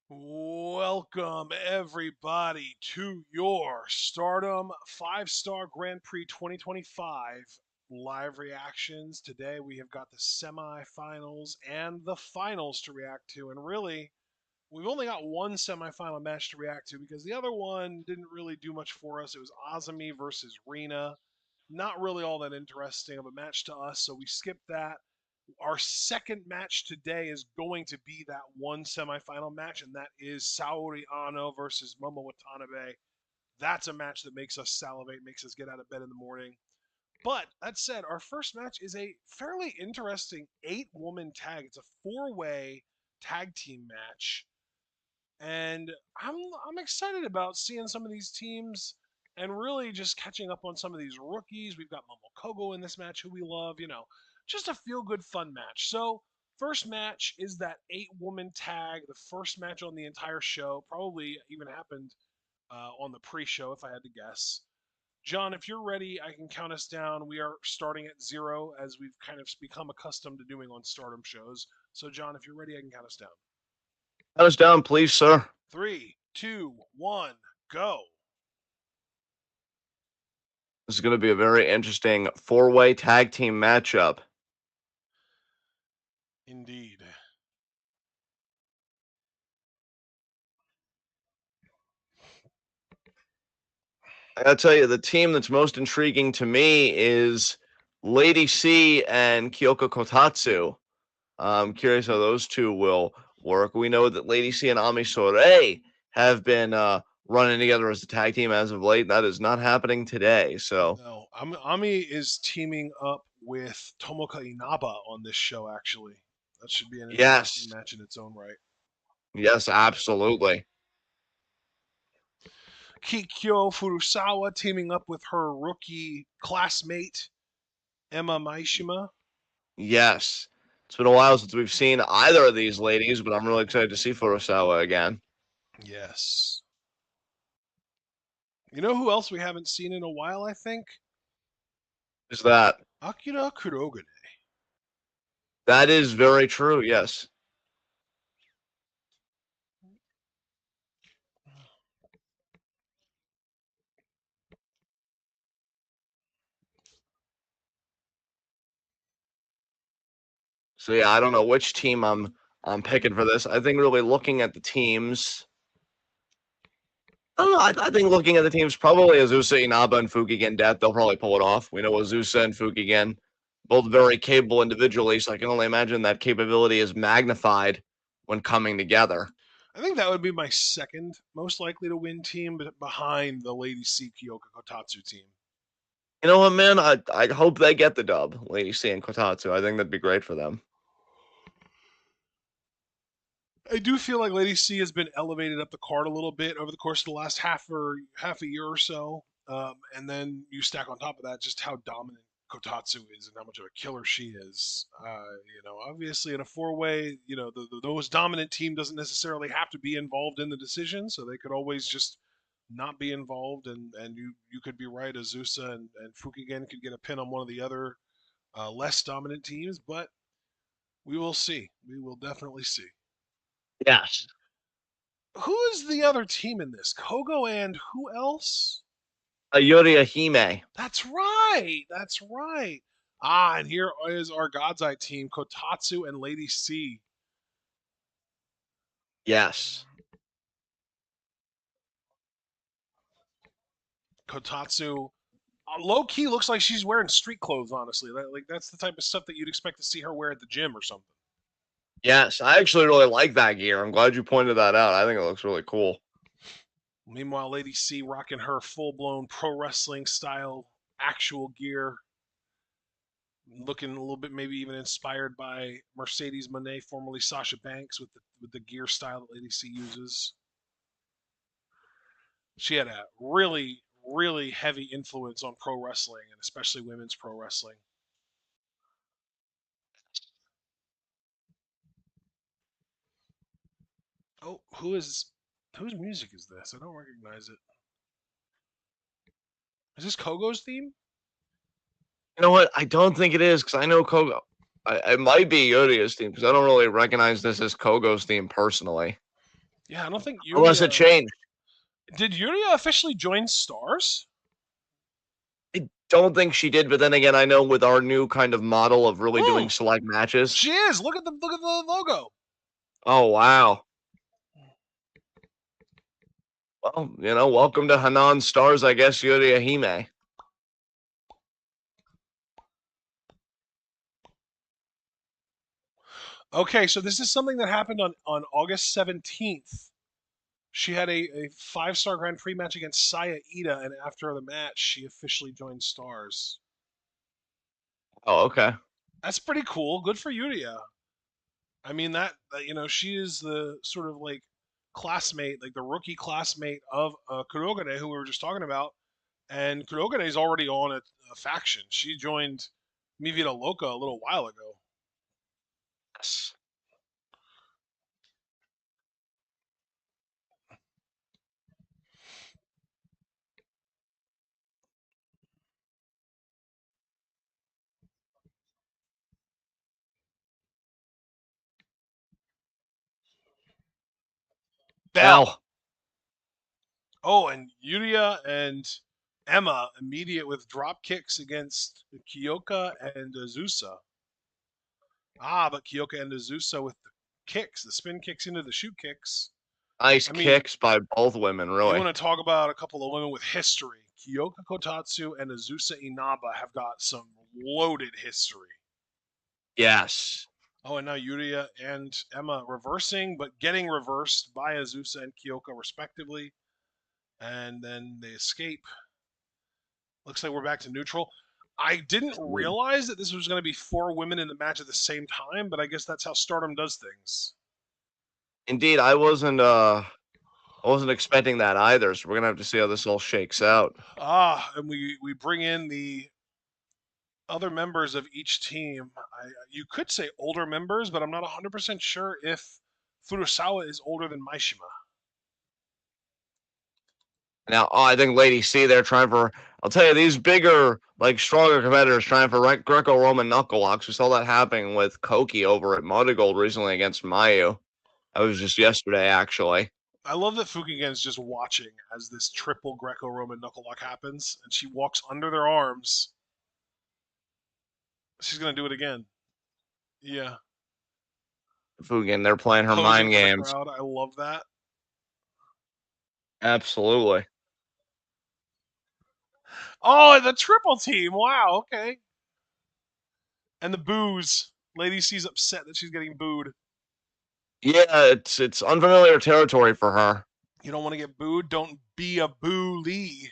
Welcome, everybody, to your Stardom 5-Star Grand Prix 2025 live reactions. Today, we have got the semifinals and the finals to react to. And really, we've only got one semifinal match to react to because the other one didn't really do much for us. It was Azumi versus Rina. Not really all that interesting of a match to us, so we skipped that. Our second match today is going to be that one semifinal match, and that is Saori Ano versus Momo Watanabe. That's a match that makes us salivate, makes us get out of bed in the morning. But that said, our first match is a fairly interesting 8-woman tag. It's a 4-way tag team match, and I'm excited about seeing some of these teams and really just catching up on some of these rookies. We've got Momokogo in this match, who we love. Just a feel good, fun match. So first match is that 8-woman tag, the first match on the entire show. Probably even happened on the pre-show, if I had to guess. John, if you're ready, I can count us down. We are starting at 0, as we've kind of become accustomed to doing on Stardom shows. So, John, if you're ready, I can count us down. Count us down, please, sir. 3, 2, 1, go. This is going to be a very interesting four-way tag team matchup. Indeed. I gotta tell you, the team that's most intriguing to me is Lady C and Kyoko Kotatsu. I'm curious how those two will work. We know that Lady C and Ami Sourei have been running together as a tag team as of late. That is not happening today. So, No, Ami is teaming up with Tomoka Inaba on this show, actually. That should be an interesting yes, match in its own right. yes, absolutely. Kikyo Furusawa teaming up with her rookie classmate, Emma Maishima. Yes. It's been a while since we've seen either of these ladies, but I'm really excited to see Furusawa again. Yes. You know who else we haven't seen in a while, I think? Is that? Akira Kurogane. That is very true, yes. So yeah, I don't know which team I'm picking for this. I think really looking at the teams. I don't know. I think looking at the teams, probably Azusa Inaba and Fukigen Death, they'll probably pull it off. We know Azusa and Fukigen, both very capable individually, so I can only imagine that capability is magnified when coming together. I think that would be my second most likely to win team, but behind the Lady C Kyoka Kotatsu team. You know what, man? I hope they get the dub, Lady C and Kotatsu. I think that'd be great for them. I do feel like Lady C has been elevated up the card a little bit over the course of the last half a year or so. And then you stack on top of that just how dominant Kotatsu is and how much of a killer she is. Obviously in a 4-way, those dominant team doesn't necessarily have to be involved in the decision, so they could always just not be involved, and you could be right. Azusa and Fukigen could get a pin on one of the other less dominant teams, but we will see. We will definitely see. Yes. Who is the other team in this? Kogo and who else? Yuri Hime. That's right. That's right. Ah, and here is our God's Eye team, Kotatsu and Lady C. Yes. Kotatsu, low key looks like she's wearing street clothes. Honestly, that's the type of stuff that you'd expect to see her wear at the gym or something. Yes. I actually really like that gear. I'm glad you pointed that out. I think it looks really cool. Meanwhile, Lady C rocking her full blown pro wrestling style actual gear, looking a little bit maybe even inspired by Mercedes Moné, formerly Sasha Banks, with the gear style that Lady C uses. She had a really, really heavy influence on pro wrestling, and especially women's pro wrestling. Oh, whose music is this? I don't recognize it. Is this Kogo's theme? You know what? I don't think it is because I know Kogo. It might be Yuri's theme because I don't really recognize this as Kogo's theme personally. Yeah, I don't think unless it Yuria changed. did. Yuria officially join Stars? I don't think she did, but then again, I know with our new kind of model of really doing Mm, select matches. she is. Look at the logo. Oh wow. Well, welcome to Hanan Stars, I guess, Yuri Ahime. Okay, so this is something that happened on August 17th. She had a 5-star Grand Prix match against Saya Ida, and after the match, she officially joined Stars. Oh, okay. That's pretty cool. Good for Yuria. I mean she is the sort of like classmate, like the rookie classmate of Kurogane, who we were just talking about. And Kurogane is already on a faction. She joined Mi Vida Loca a little while ago. Yes. Bell. Now, Oh, and Yuria and Emma immediate with drop kicks against Kyoka and Azusa. Ah, but Kyoka and Azusa with the kicks, the spin kicks into the shoot kicks. nice I mean, kicks by both women, you really. want to talk about a couple of women with history. Kyoka Kotatsu and Azusa Inaba have got some loaded history. Yes. Oh, and now Yuria and Emma reversing, but getting reversed by Azusa and Kyoka respectively. And then they escape. Looks like we're back to neutral. I didn't realize that this was going to be 4 women in the match at the same time, but I guess that's how Stardom does things. Indeed, I wasn't expecting that either, so we're gonna have to see how this all shakes out. Ah, and we bring in the other members of each team. You could say older members, but I'm not 100% sure if Furusawa is older than Maishima. Now, I think Lady C, they're trying for. I'll tell you, these bigger, like stronger competitors trying for Greco-Roman knuckle locks. We saw that happening with Koki over at Mudgold recently against Mayu. That was just yesterday, actually. I love that Fukigen is just watching as this triple Greco-Roman knuckle lock happens, and she walks under their arms. She's gonna do it again. Yeah, Fugian, they're playing her posing mind for the games. crowd. I love that. Absolutely. Oh, the triple team! Wow. Okay. And the boos. Lady C's upset that she's getting booed. Yeah, it's unfamiliar territory for her. You don't want to get booed? Don't be a boo Lee.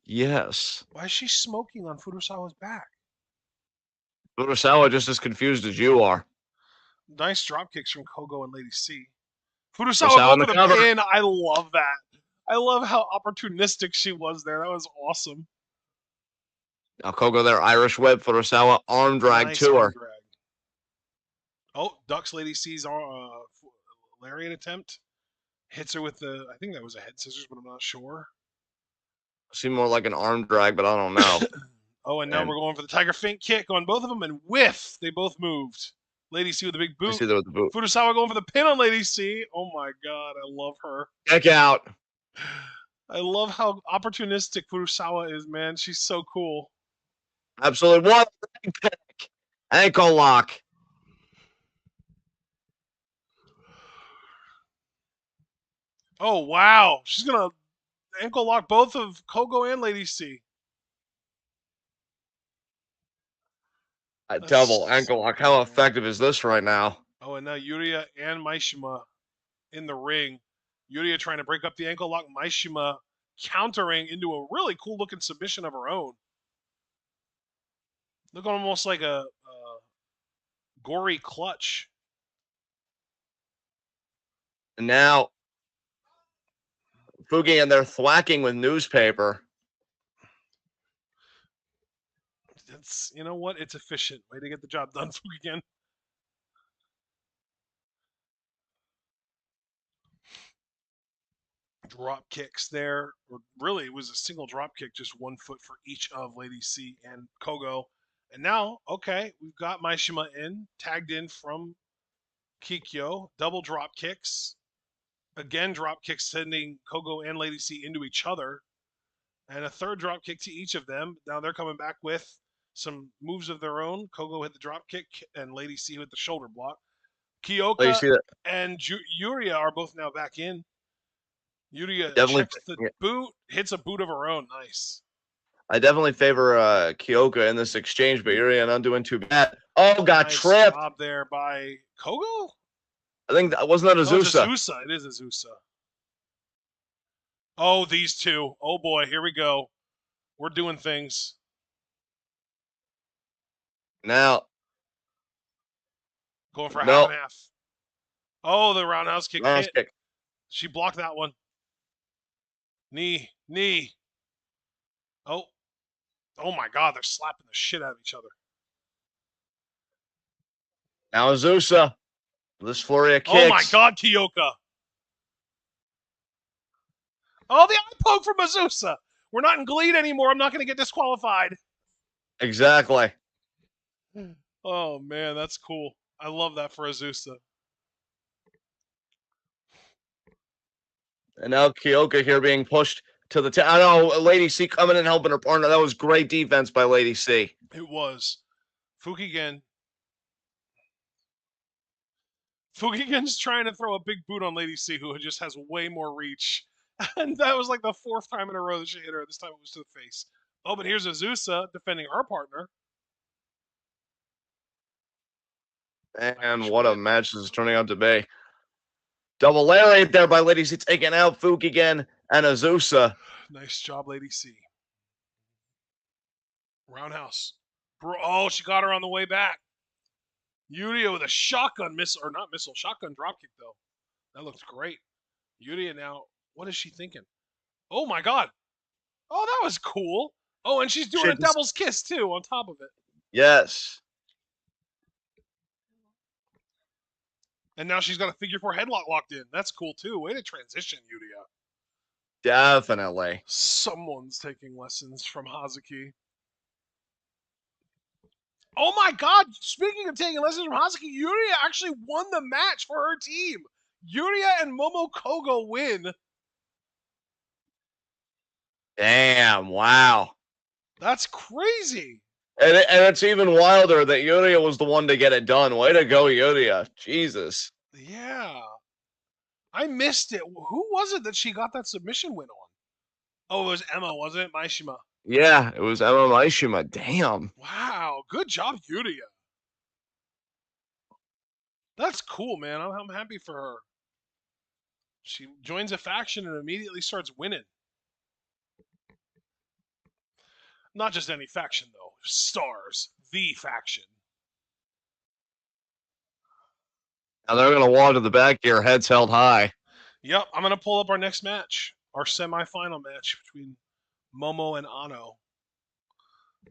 Yes. Why is she smoking on Furusawa's back? Urasawa just as confused as you are. Nice drop kicks from Kogo and Lady C. Furusawa Urasawa going in the for the cover. pin. I love that. I love how opportunistic she was there. That was awesome. Now Kogo there, Irish whip for Urasawa, arm drag Nice to arm her. drag. Oh, ducks Lady C's lariat attempt. Hits her with the, I think that was a head scissors, but I'm not sure. Seemed more like an arm drag, but I don't know. Oh, and now And we're going for the Tiger Feint kick on both of them, and whiff! They both moved. Lady C with a big I boot. see there with the boot. Furusawa going for the pin on Lady C. Oh my god, I love her. Check out. I love how opportunistic Furusawa is, man. She's so cool. Absolutely. One pick. Ankle lock. Oh wow, she's gonna ankle lock both of Kogo and Lady C. A double That's ankle so lock. good, How man. effective is this right now? Oh, and now Yuria and Maishima in the ring. Yuria trying to break up the ankle lock. Maishima countering into a really cool looking submission of her own. Look almost like a gory clutch. And now Fugi and they're thwacking with newspaper. It's, you know what? It's efficient. Way to get the job done, Fukigen. Drop kicks there. Or really, it was a single drop kick, just 1 foot for each of Lady C and Kogo. And now, okay, we've got Maishima in, tagged in from Kikyo, double drop kicks. Again, drop kicks sending Kogo and Lady C into each other. And a third drop kick to each of them. Now they're coming back with some moves of their own. Kogo hit the drop kick and Lady C with the shoulder block. Oh, you Kyoka see that? and Yuria are both now back in. Yuria Definitely, checks the yeah, boot, hits a boot of her own. Nice. I definitely favor Kyoka in this exchange, but Urian not doing too bad. Oh, got Nice tripped. job there by Kogo? I think that wasn't that Oh, it's Azusa. Azusa. It is Azusa. Oh, these two. Oh boy, here we go. We're doing things. Now, Going for a half no, and half. Oh, the roundhouse kick roundhouse hit. kick. She blocked that one. Knee, knee. Oh, oh my God, they're slapping the shit out of each other. Now Azusa. This flurry of Oh my kicks. God, Kyoka. Oh, the eye poke from Azusa. We're not in Gleed anymore. I'm not going to get disqualified. Exactly. Oh man, that's cool. I love that for Azusa. And now Kyoka here being pushed to the I know Lady C coming and helping her partner. That was great defense by Lady C. It was. Fukigen. Fukigen's trying to throw a big boot on Lady C, who just has way more reach. And that was like the fourth time in a row that she hit her. This time it was to the face. Oh, but here's Azusa defending her partner. And Irish what a whip. match this is turning out to be. Double lariat there by Lady C taking out Fukigen and Azusa. Nice job, Lady C. Roundhouse. Oh, she got her on the way back. Yuria with a shotgun missile, or not missile, shotgun dropkick though. That looks great. Yuria now, what is she thinking? Oh my God. Oh, that was cool. Oh, and she's doing a Shit. devil's kiss too on top of it. Yes. And now she's got a figure four headlock locked in. That's cool too. Way to transition, Yuria. Definitely. Someone's taking lessons from Hazuki. Oh my God! Speaking of taking lessons from Hazuki, Yuria actually won the match for her team. Yuria and Momo Kogo win. Damn. Wow. That's crazy. And it's even wilder that Yuria was the one to get it done. Way to go, Yuria. Jesus. Yeah. I missed it. Who was it that she got that submission win on? Oh, it was Emma, wasn't it? Maishima. Yeah, it was Emma Maishima. Damn. Wow. Good job, Yuria. That's cool, man. I'm happy for her. She joins a faction and immediately starts winning. Not just any faction, though. Stars, the faction. Now they're going to walk to the back here, heads held high. Yep, I'm going to pull up our next match, our semifinal match between Momo and Ano.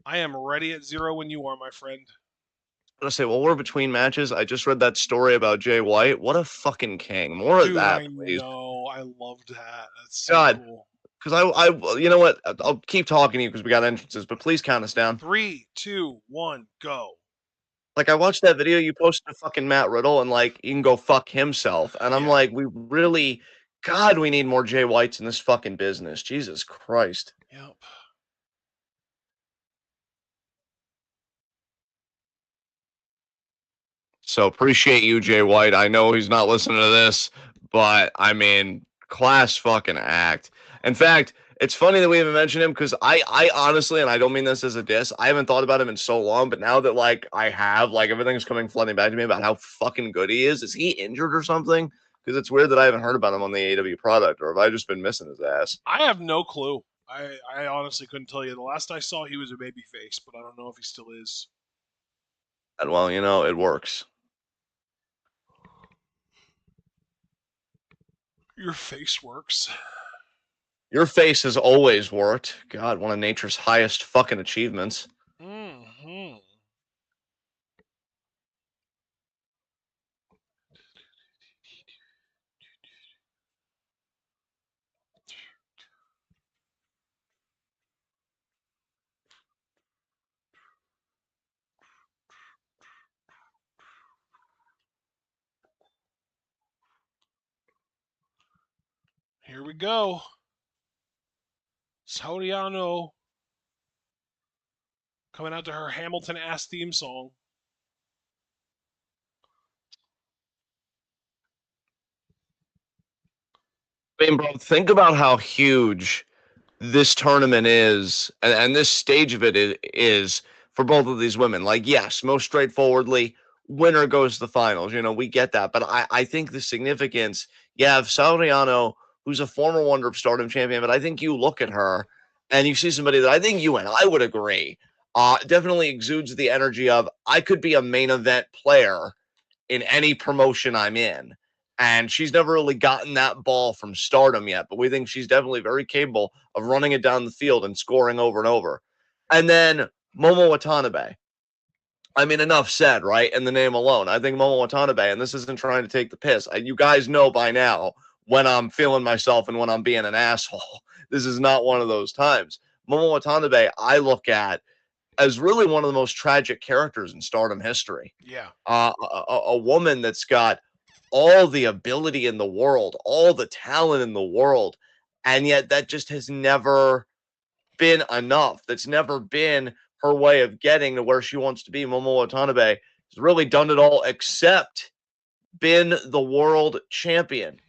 I am ready at 0 when you are, my friend. I'm going to say, well, we're between matches. I just read that story about Jay White. What a fucking king. More of Dude, that, I please. know. I loved that. That's so God. cool. Because you know what? I'll keep talking to you because we got entrances, but please count us down. 3, 2, 1, go. Like, I watched that video you posted to fucking Matt Riddle, and, like, he can go fuck himself. And I'm Yeah. like, we really, God, we need more Jay Whites in this fucking business. Jesus Christ. Yep. So appreciate you, Jay White. I know he's not listening to this, but I mean, class fucking act. In fact, it's funny that we haven't mentioned him because I honestly, and I don't mean this as a diss, I haven't thought about him in so long, but now that like I have, like everything's coming flooding back to me about how fucking good he is. Is he injured or something? Because it's weird that I haven't heard about him on the AEW product, or have I just been missing his ass? I have no clue. I honestly couldn't tell you. The last I saw, he was a baby face, but I don't know if he still is. And well, you know, it works. Your face works. Your face has always worked. God, one of nature's highest fucking achievements. Mm-hmm. we go. Soriano coming out to her Hamilton ass theme song. I mean, bro, think about how huge this tournament is, and this stage of it is for both of these women. Like, yes, most straightforwardly, winner goes to the finals. We get that. But I think the significance, you have Soriano, who's a former Wonder of Stardom champion, but I think you look at her and you see somebody that I think you and I would agree definitely exudes the energy of I could be a main event player in any promotion I'm in. And she's never really gotten that ball from Stardom yet, but we think she's definitely very capable of running it down the field and scoring over and over. And then Momo Watanabe. I mean, enough said, right? In the name alone. I think Momo Watanabe, and this isn't trying to take the piss. You guys know by now when I'm feeling myself and when I'm being an asshole. This is not one of those times. Momo Watanabe, I look at as really one of the most tragic characters in Stardom history. Yeah. A woman that's got all the ability in the world, all the talent in the world, and yet that just has never been enough. That's never been her way of getting to where she wants to be. Momo Watanabe has really done it all except been the world champion.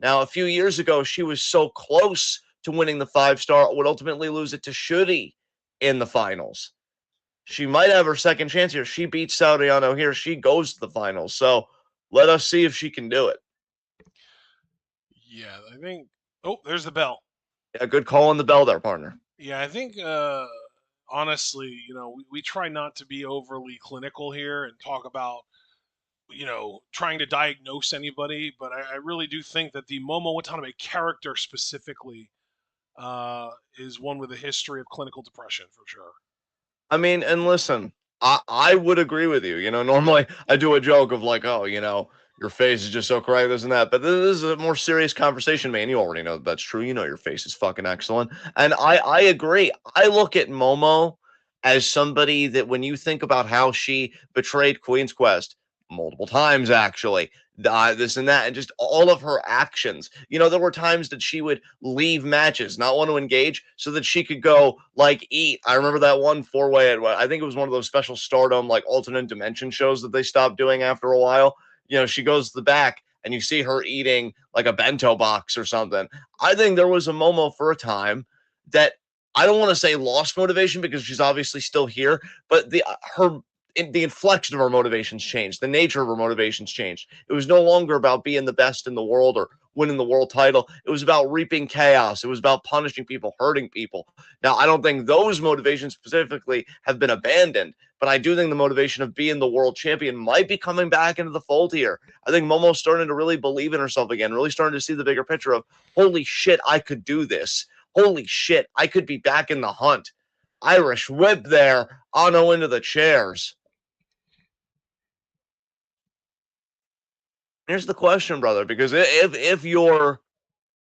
Now, a few years ago, she was so close to winning the 5-star, would ultimately lose it to Shuri in the finals. She might have her second chance here. She beats Soriano here. She goes to the finals. So let us see if she can do it. Yeah, I think. Oh, there's the bell. Yeah, good call on the bell there, partner. Yeah, I think honestly, we try not to be overly clinical here and talk about, trying to diagnose anybody, but I really do think that the Momo Watanabe character specifically is one with a history of clinical depression for sure. I mean, and listen, I would agree with you. Normally I do a joke of like, oh, your face is just so correct, this and that. But this is a more serious conversation, man. You already know that's true. Your face is fucking excellent. And I agree. I look at Momo as somebody that when you think about how she betrayed Queen's Quest multiple times, actually, this and that, and just all of her actions. There were times that she would leave matches, not want to engage, so that she could go like eat. I remember that one 4-way. I think it was one of those special Stardom like alternate dimension shows that they stopped doing after a while. She goes to the back and you see her eating like a bento box or something. I think there was a Momo for a time that I don't want to say lost motivation because she's obviously still here, but the inflection of her motivations changed. The nature of her motivations changed. It was no longer about being the best in the world or winning the world title. It was about reaping chaos. It was about punishing people, hurting people. Now, I don't think those motivations specifically have been abandoned, but I do think the motivation of being the world champion might be coming back into the fold here. I think Momo's starting to really believe in herself again, really starting to see the bigger picture of, holy shit, I could do this. Holy shit, I could be back in the hunt. Irish whip there, Ano into the chairs. Here's the question, brother, because if your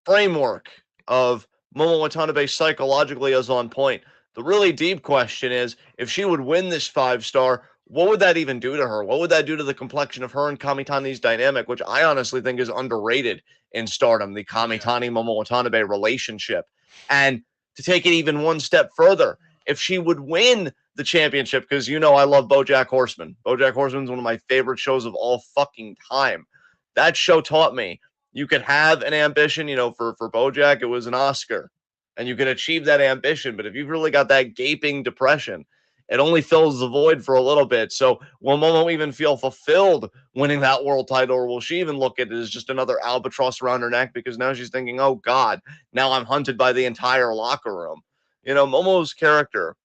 framework of Momo Watanabe psychologically is on point, the really deep question is if she would win this 5-star, what would that even do to her? What would that do to the complexion of her and Kamitani's dynamic, which I honestly think is underrated in Stardom, the Kamitani Momo Watanabe relationship? And to take it even one step further, if she would win the championship, because I love BoJack Horseman. BoJack Horseman is one of my favorite shows of all fucking time. That show taught me you could have an ambition, for BoJack, it was an Oscar, and you can achieve that ambition. But if you've really got that gaping depression, it only fills the void for a little bit. So will Momo even feel fulfilled winning that world title, or will she even look at it as just another albatross around her neck because now she's thinking, oh God, now I'm hunted by the entire locker room. Momo's character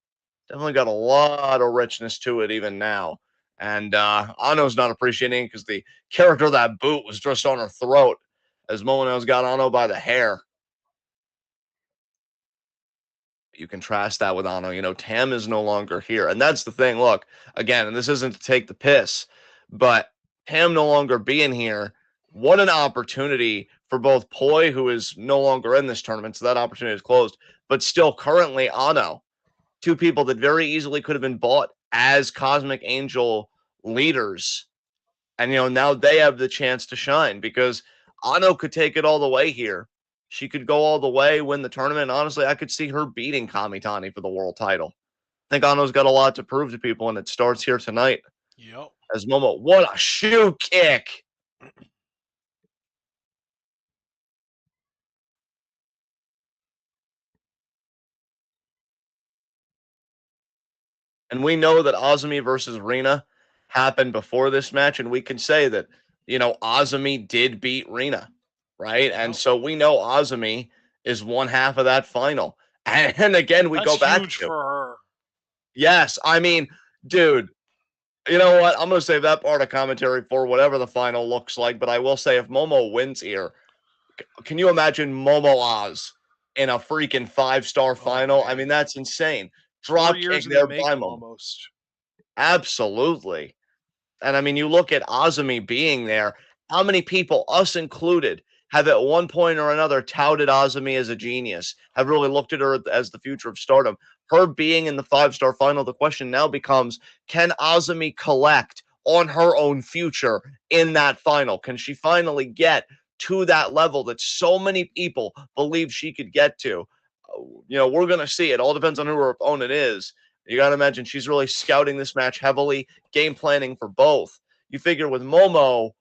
definitely got a lot of richness to it even now. And Ano's not appreciating because the character of that boot was just on her throat as Momo's got Ano by the hair. You contrast that with Ano. Tam is no longer here. And that's the thing. Look, again, and this isn't to take the piss, but Tam no longer being here, what an opportunity for both Poi, who is no longer in this tournament, so that opportunity is closed, but still currently Ano. Two people that very easily could have been bought as Cosmic Angel leaders. And, now they have the chance to shine because Ano could take it all the way here. She could go all the way, win the tournament. Honestly, I could see her beating Kamitani for the world title. I think Ano's got a lot to prove to people, and it starts here tonight. Yep. As Momo, what a shoe kick! And we know that Azumi versus Rina happened before this match, and we can say that, Azumi did beat Rina, right? Yep. And so we know Azumi is one half of that final. And again, we That's go back huge to, for her. yes, I mean, dude, you know what? I'm going to save that part of commentary for whatever the final looks like, but I will say if Momo wins here, can you imagine Momo Oz in a freaking 5-star Oh final? I man, mean, that's insane. 4 Drop kick years in the there by making Momo. almost. Absolutely. And I mean, you look at Azumi being there, how many people, us included, have at one point or another touted Azumi as a genius, have really looked at her as the future of stardom. Her being in the 5-star final, the question now becomes, can Azumi collect on her own future in that final? Can she finally get to that level that so many people believe she could get to? We're going to see. It all depends on who her opponent is. You got to imagine she's really scouting this match heavily, game planning for both. You figure with Momo,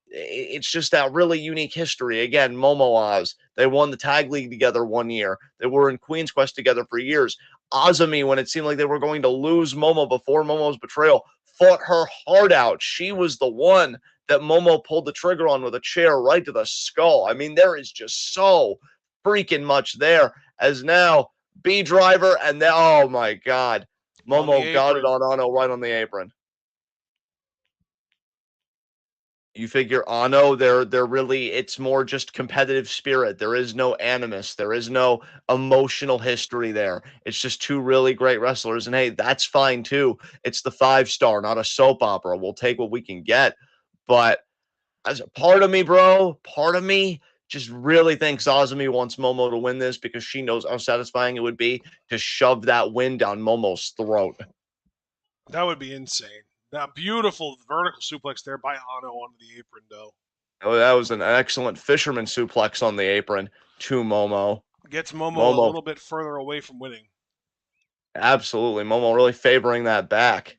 it's just that really unique history. Again, Momo Oz, they won the tag league together one year. They were in Queen's Quest together for years. Azumi, when it seemed like they were going to lose Momo before Momo's betrayal, fought her heart out. She was the one that Momo pulled the trigger on with a chair right to the skull. I mean, there is just so freaking much there. As now, B driver, and then, oh my God, On the Momo got it apron. on Ano right on the apron. You figure Ano, they're really, it's more just competitive spirit. There is no animus. There is no emotional history there. It's just two really great wrestlers. And hey, that's fine too. It's the 5-star, not a soap opera. We'll take what we can get. But as a part of me, bro, part of me just really thinks Azumi wants Momo to win this because she knows how satisfying it would be to shove that win down Momo's throat. That would be insane. That beautiful vertical suplex there by Ano onto the apron, though. Oh, that was an excellent fisherman suplex on the apron to Momo. Gets Momo a Momo, little bit further away from winning. absolutely. Momo really favoring that back.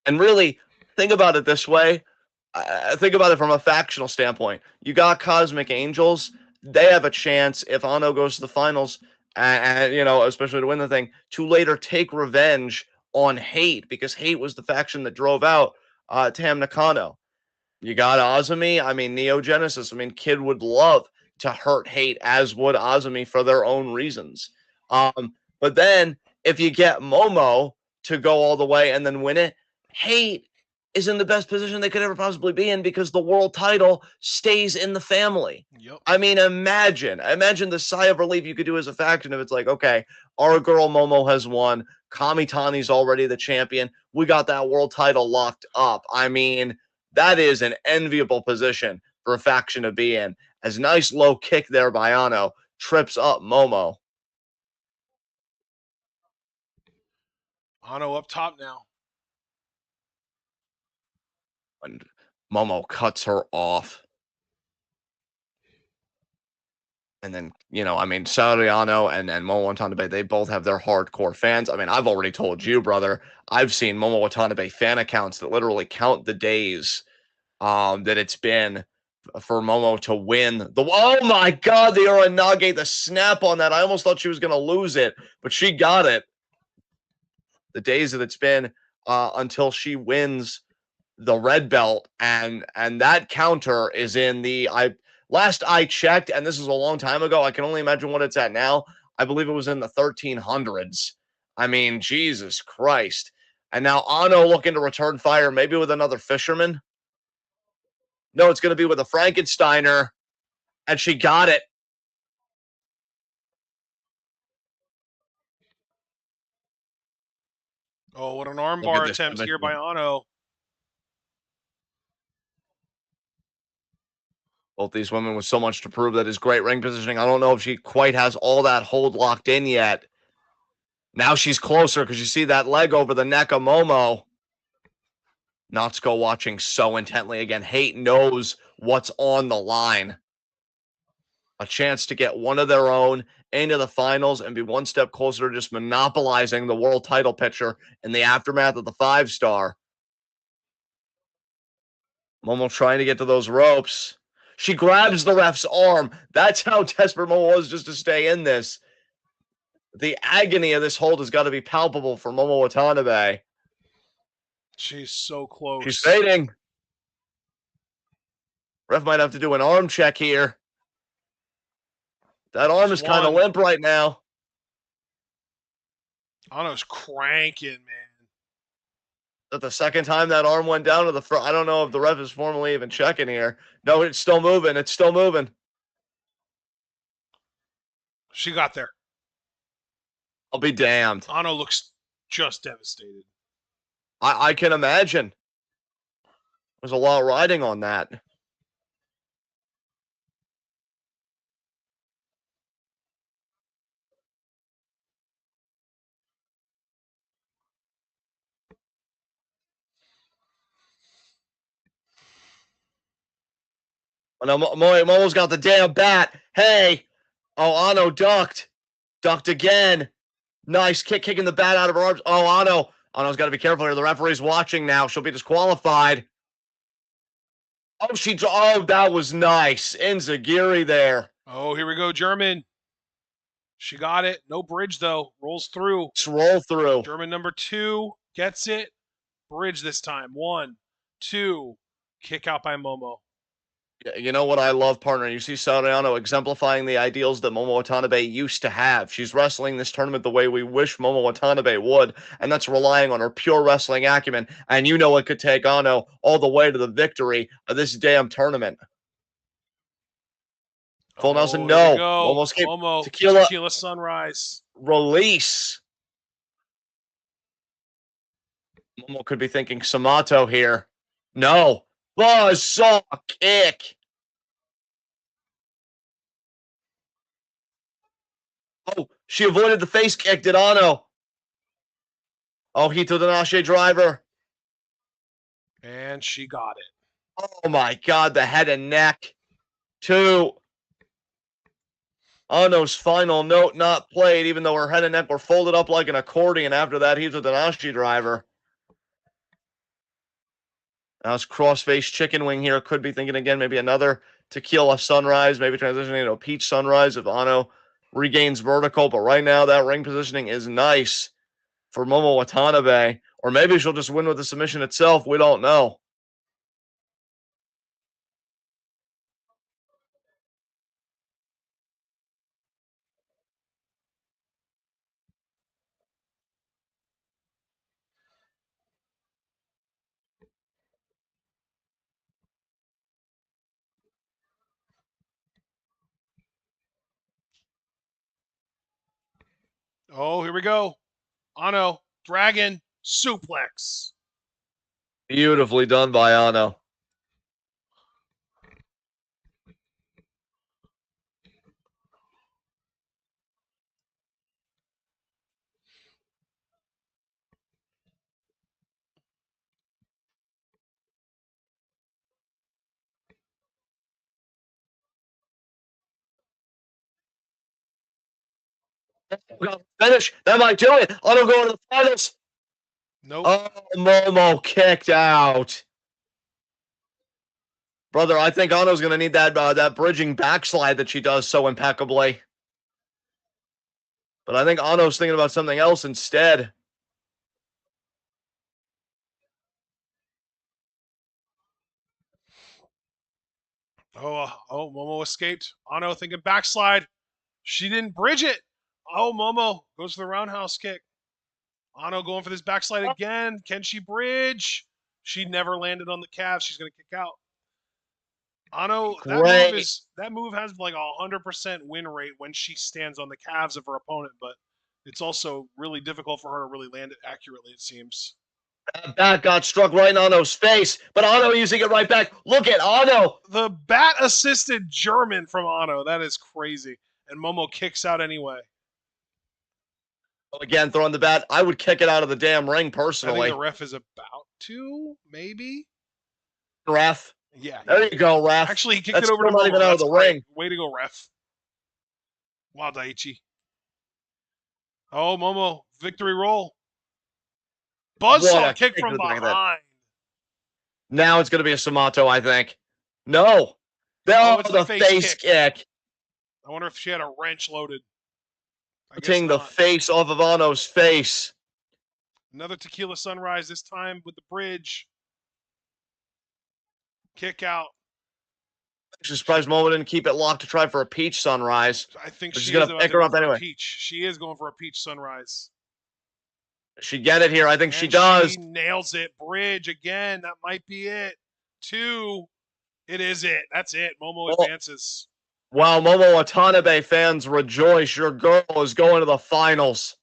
And really, think about it this way. Think about it from a factional standpoint. You got Cosmic Angels. They have a chance if Ano goes to the finals, and especially to win the thing, to later take revenge on Hate because Hate was the faction that drove out Tam Nakano. You got Azumi. I mean, Neo Genesis. I mean, Kid would love to hurt Hate, as would Azumi for their own reasons. But then if you get Momo to go all the way and then win it, Hate is in the best position they could ever possibly be in because the world title stays in the family. Yep. I mean, imagine the sigh of relief you could do as a faction if it's like, okay, our girl Momo has won. Kamitani's already the champion. We got that world title locked up. I mean, that is an enviable position for a faction to be in. As nice low kick there by Ano trips up Momo. Ano up top now. And Momo cuts her off. And then, I mean, Sariano and Momo Watanabe, they both have their hardcore fans. I mean, I've already told you, brother, I've seen Momo Watanabe fan accounts that literally count the days that it's been for Momo to win. Oh my God, the Uranage, the snap on that. I almost thought she was going to lose it, but she got it. The days that it's been until she wins the red belt, and that counter is in the last I checked, and this is a long time ago. I can only imagine what it's at now. I believe it was in the 1300s. I mean, Jesus Christ. And now Ano looking to return fire, maybe with another fisherman. No, it's going to be with a Frankensteiner, and she got it. Oh, what an Look at armbar this attempt here by submission. Ano. Both these women with so much to prove. That is great ring positioning. I don't know if she quite has all that hold locked in yet. Now she's closer because you see that leg over the neck of Momo. Natsuko watching so intently again. Hate knows what's on the line. A chance to get one of their own into the finals and be one step closer to just monopolizing the world title picture in the aftermath of the 5-star. Momo trying to get to those ropes. She grabs the ref's arm. That's how desperate Momo was just to stay in this. The agony of this hold has got to be palpable for Momo Watanabe. She's so She's close. fading. Ref might have to do an arm check here. That arm is kind of limp right now. Ano's cranking, man. That the second time that arm went down to the front. I don't know if the ref is formally even checking here. No, it's still moving. It's still moving. She got there. I'll be damned. Ano looks just devastated. I can imagine. There's a lot riding on that. Oh, no, Momo's got the damn bat. Hey. Oh, Ano ducked. Ducked again. Nice kick, kicking the bat out of her arms. Oh, Ano's got to be careful here. The referee's watching now. She'll be disqualified. Oh, that was nice. Enziguri there. Oh, here we go, German. She got it. No bridge, though. Rolls through. Let's roll through. German number 2 gets it. Bridge this time. 1, 2. Kick out by Momo. You know what I love, partner? You see Soriano exemplifying the ideals that Momo Watanabe used to have. She's wrestling this tournament the way we wish Momo Watanabe would, and that's relying on her pure wrestling acumen. And you know it could take Ano all the way to the victory of this damn tournament. Full Nelson, no. Momo, Tequila Sunrise. Release. Momo could be thinking Samato here. No. Buzzsaw kick. Oh, she avoided the face kick, did Ano? Oh, Hito Danashi driver. And she got it. Oh my God, the head and neck. 2. Ano's final note not played, even though her head and neck were folded up like an accordion after that Hito Danashi driver. Now it's crossface chicken wing here. Could be thinking again, maybe another Tequila Sunrise, maybe transitioning to a Peach Sunrise if Ano regains vertical. But right now, that ring positioning is nice for Momo Watanabe. Or maybe she'll just win with the submission itself. We don't know. Oh, here we go. Ano, Dragon, suplex. Beautifully done by Ano. Finish. That might do it. Ano going to the finals. Nope. Oh, Momo kicked out. Brother, I think Ano's going to need that bridging backslide that she does so impeccably. But I think Ano's thinking about something else instead. Momo escaped. Ano thinking backslide. She didn't bridge it. Oh, Momo goes for the roundhouse kick. Ano going for this backslide again. Can she bridge? She never landed on the calf. She's going to kick out. Ano, that move has like 100% win rate when she stands on the calves of her opponent, but it's also really difficult for her to really land it accurately, it seems. That bat got struck right in Ano's face, but Ano using it right back. Look at Ano. The bat-assisted German from Ano. That is crazy. And Momo kicks out anyway. Again, throwing the bat. I would kick it out of the damn ring I personally. think the ref is about 2, maybe. Ref. Yeah, he There did. you go, ref. Actually, he kicked it That's over still to not even Momo. out of That's the great. ring. Way to go, ref. Wow, Daichi. Oh, Momo, victory roll. What Buzzsaw a kick kick to from the back of that. behind. Now it's going to be a Samato, I think. No. Oh, Oh, it's a the face face kick. kick. I wonder if she had a wrench loaded. I guess Putting the not. face off of Ano's face. Another tequila sunrise, this time with the bridge. Kick out. Surprise moment didn't keep it locked to try for a peach sunrise. I think But she's she is going to about pick to her go up for a anyway. peach. She is going for a peach sunrise. She get it here. I think she And does. she nails it. Bridge again. That might be it. 2. It is it. That's it. Momo Oh, advances. wow, Momo Watanabe fans rejoice. Your girl is going to the finals.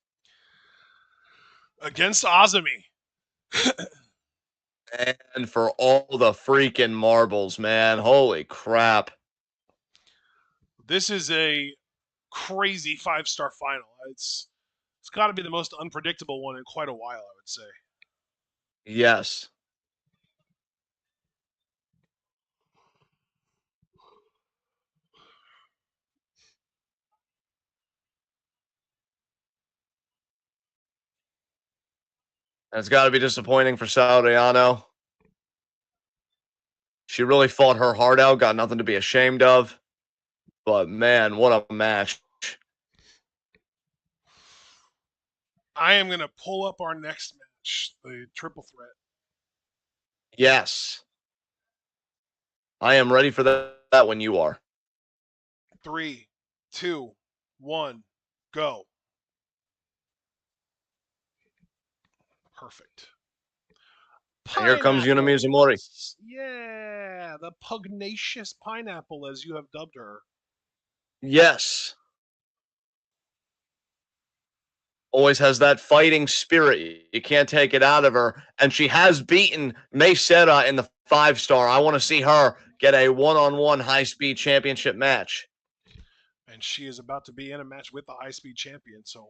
Against Azumi. And for all the freaking marbles, man. Holy crap. This is a crazy 5-star final. It's got to be the most unpredictable one in quite a while, I would say. Yes. And it's got to be disappointing for Saudiano. She really fought her heart out, got nothing to be ashamed of. But man, what a match. I am going to pull up our next match, the triple threat. Yes. I am ready for that when you are. 3, 2, 1, go. Perfect. And here comes Yuna Pineapple. Mizumori. Yeah, the pugnacious pineapple, as you have dubbed her. Yes. Always has that fighting spirit. You can't take it out of her. And she has beaten Meseta in the 5-star. I want to see her get a one-on-one high-speed championship match. And she is about to be in a match with the high speed champion. So,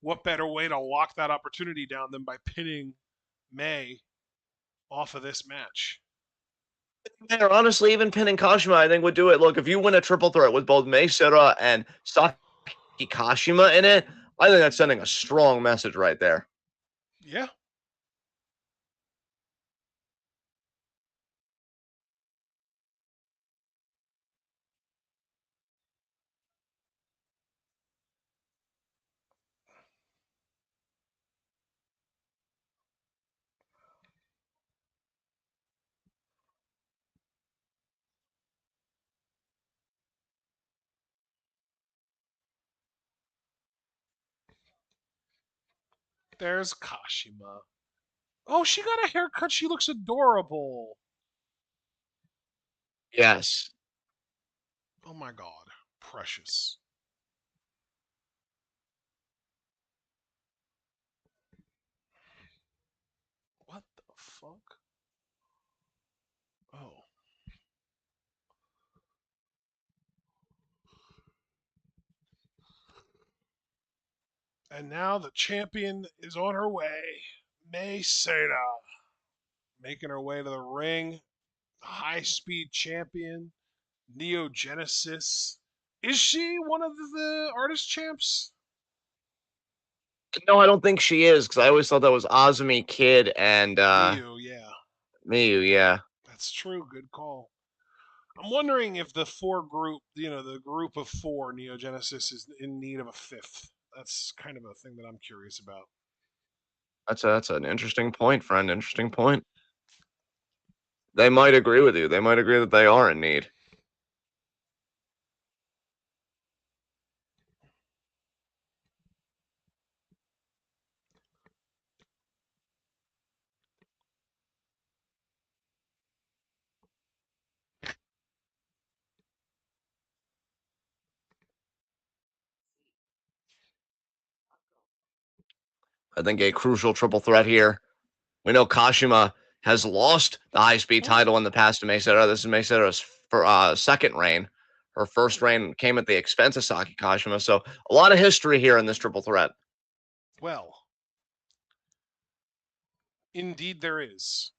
what better way to lock that opportunity down than by pinning May off of this match? Or honestly, even pinning Kashima, I think would do it. Look, if you win a triple threat with both Meseta and Saki Kashima in it, I think that's sending a strong message right there. Yeah. There's Kashima. Oh, she got a haircut. She looks adorable. Yes. Oh my god. Precious. What the fuck? Oh. And now the champion is on her way. May Seda making her way to the ring. High speed champion. Neo Genesis. Is she one of the artist champs? No, I don't think she is, because I always thought that was Azumi Kid and Miyu, yeah. Miyu, yeah. That's true. Good call. I'm wondering if the the group of 4 Neo Genesis is in need of a 5th. That's kind of a thing that I'm curious about. That's an interesting point, friend. Interesting point. They might agree with you. They might agree that they are in need. I think a crucial triple threat here. We know Kashima has lost the high speed title in the past to Meseta. This is Meseta's second reign. Her first reign came at the expense of Saki Kashima. So a lot of history here in this triple threat. Well, Indeed, there is.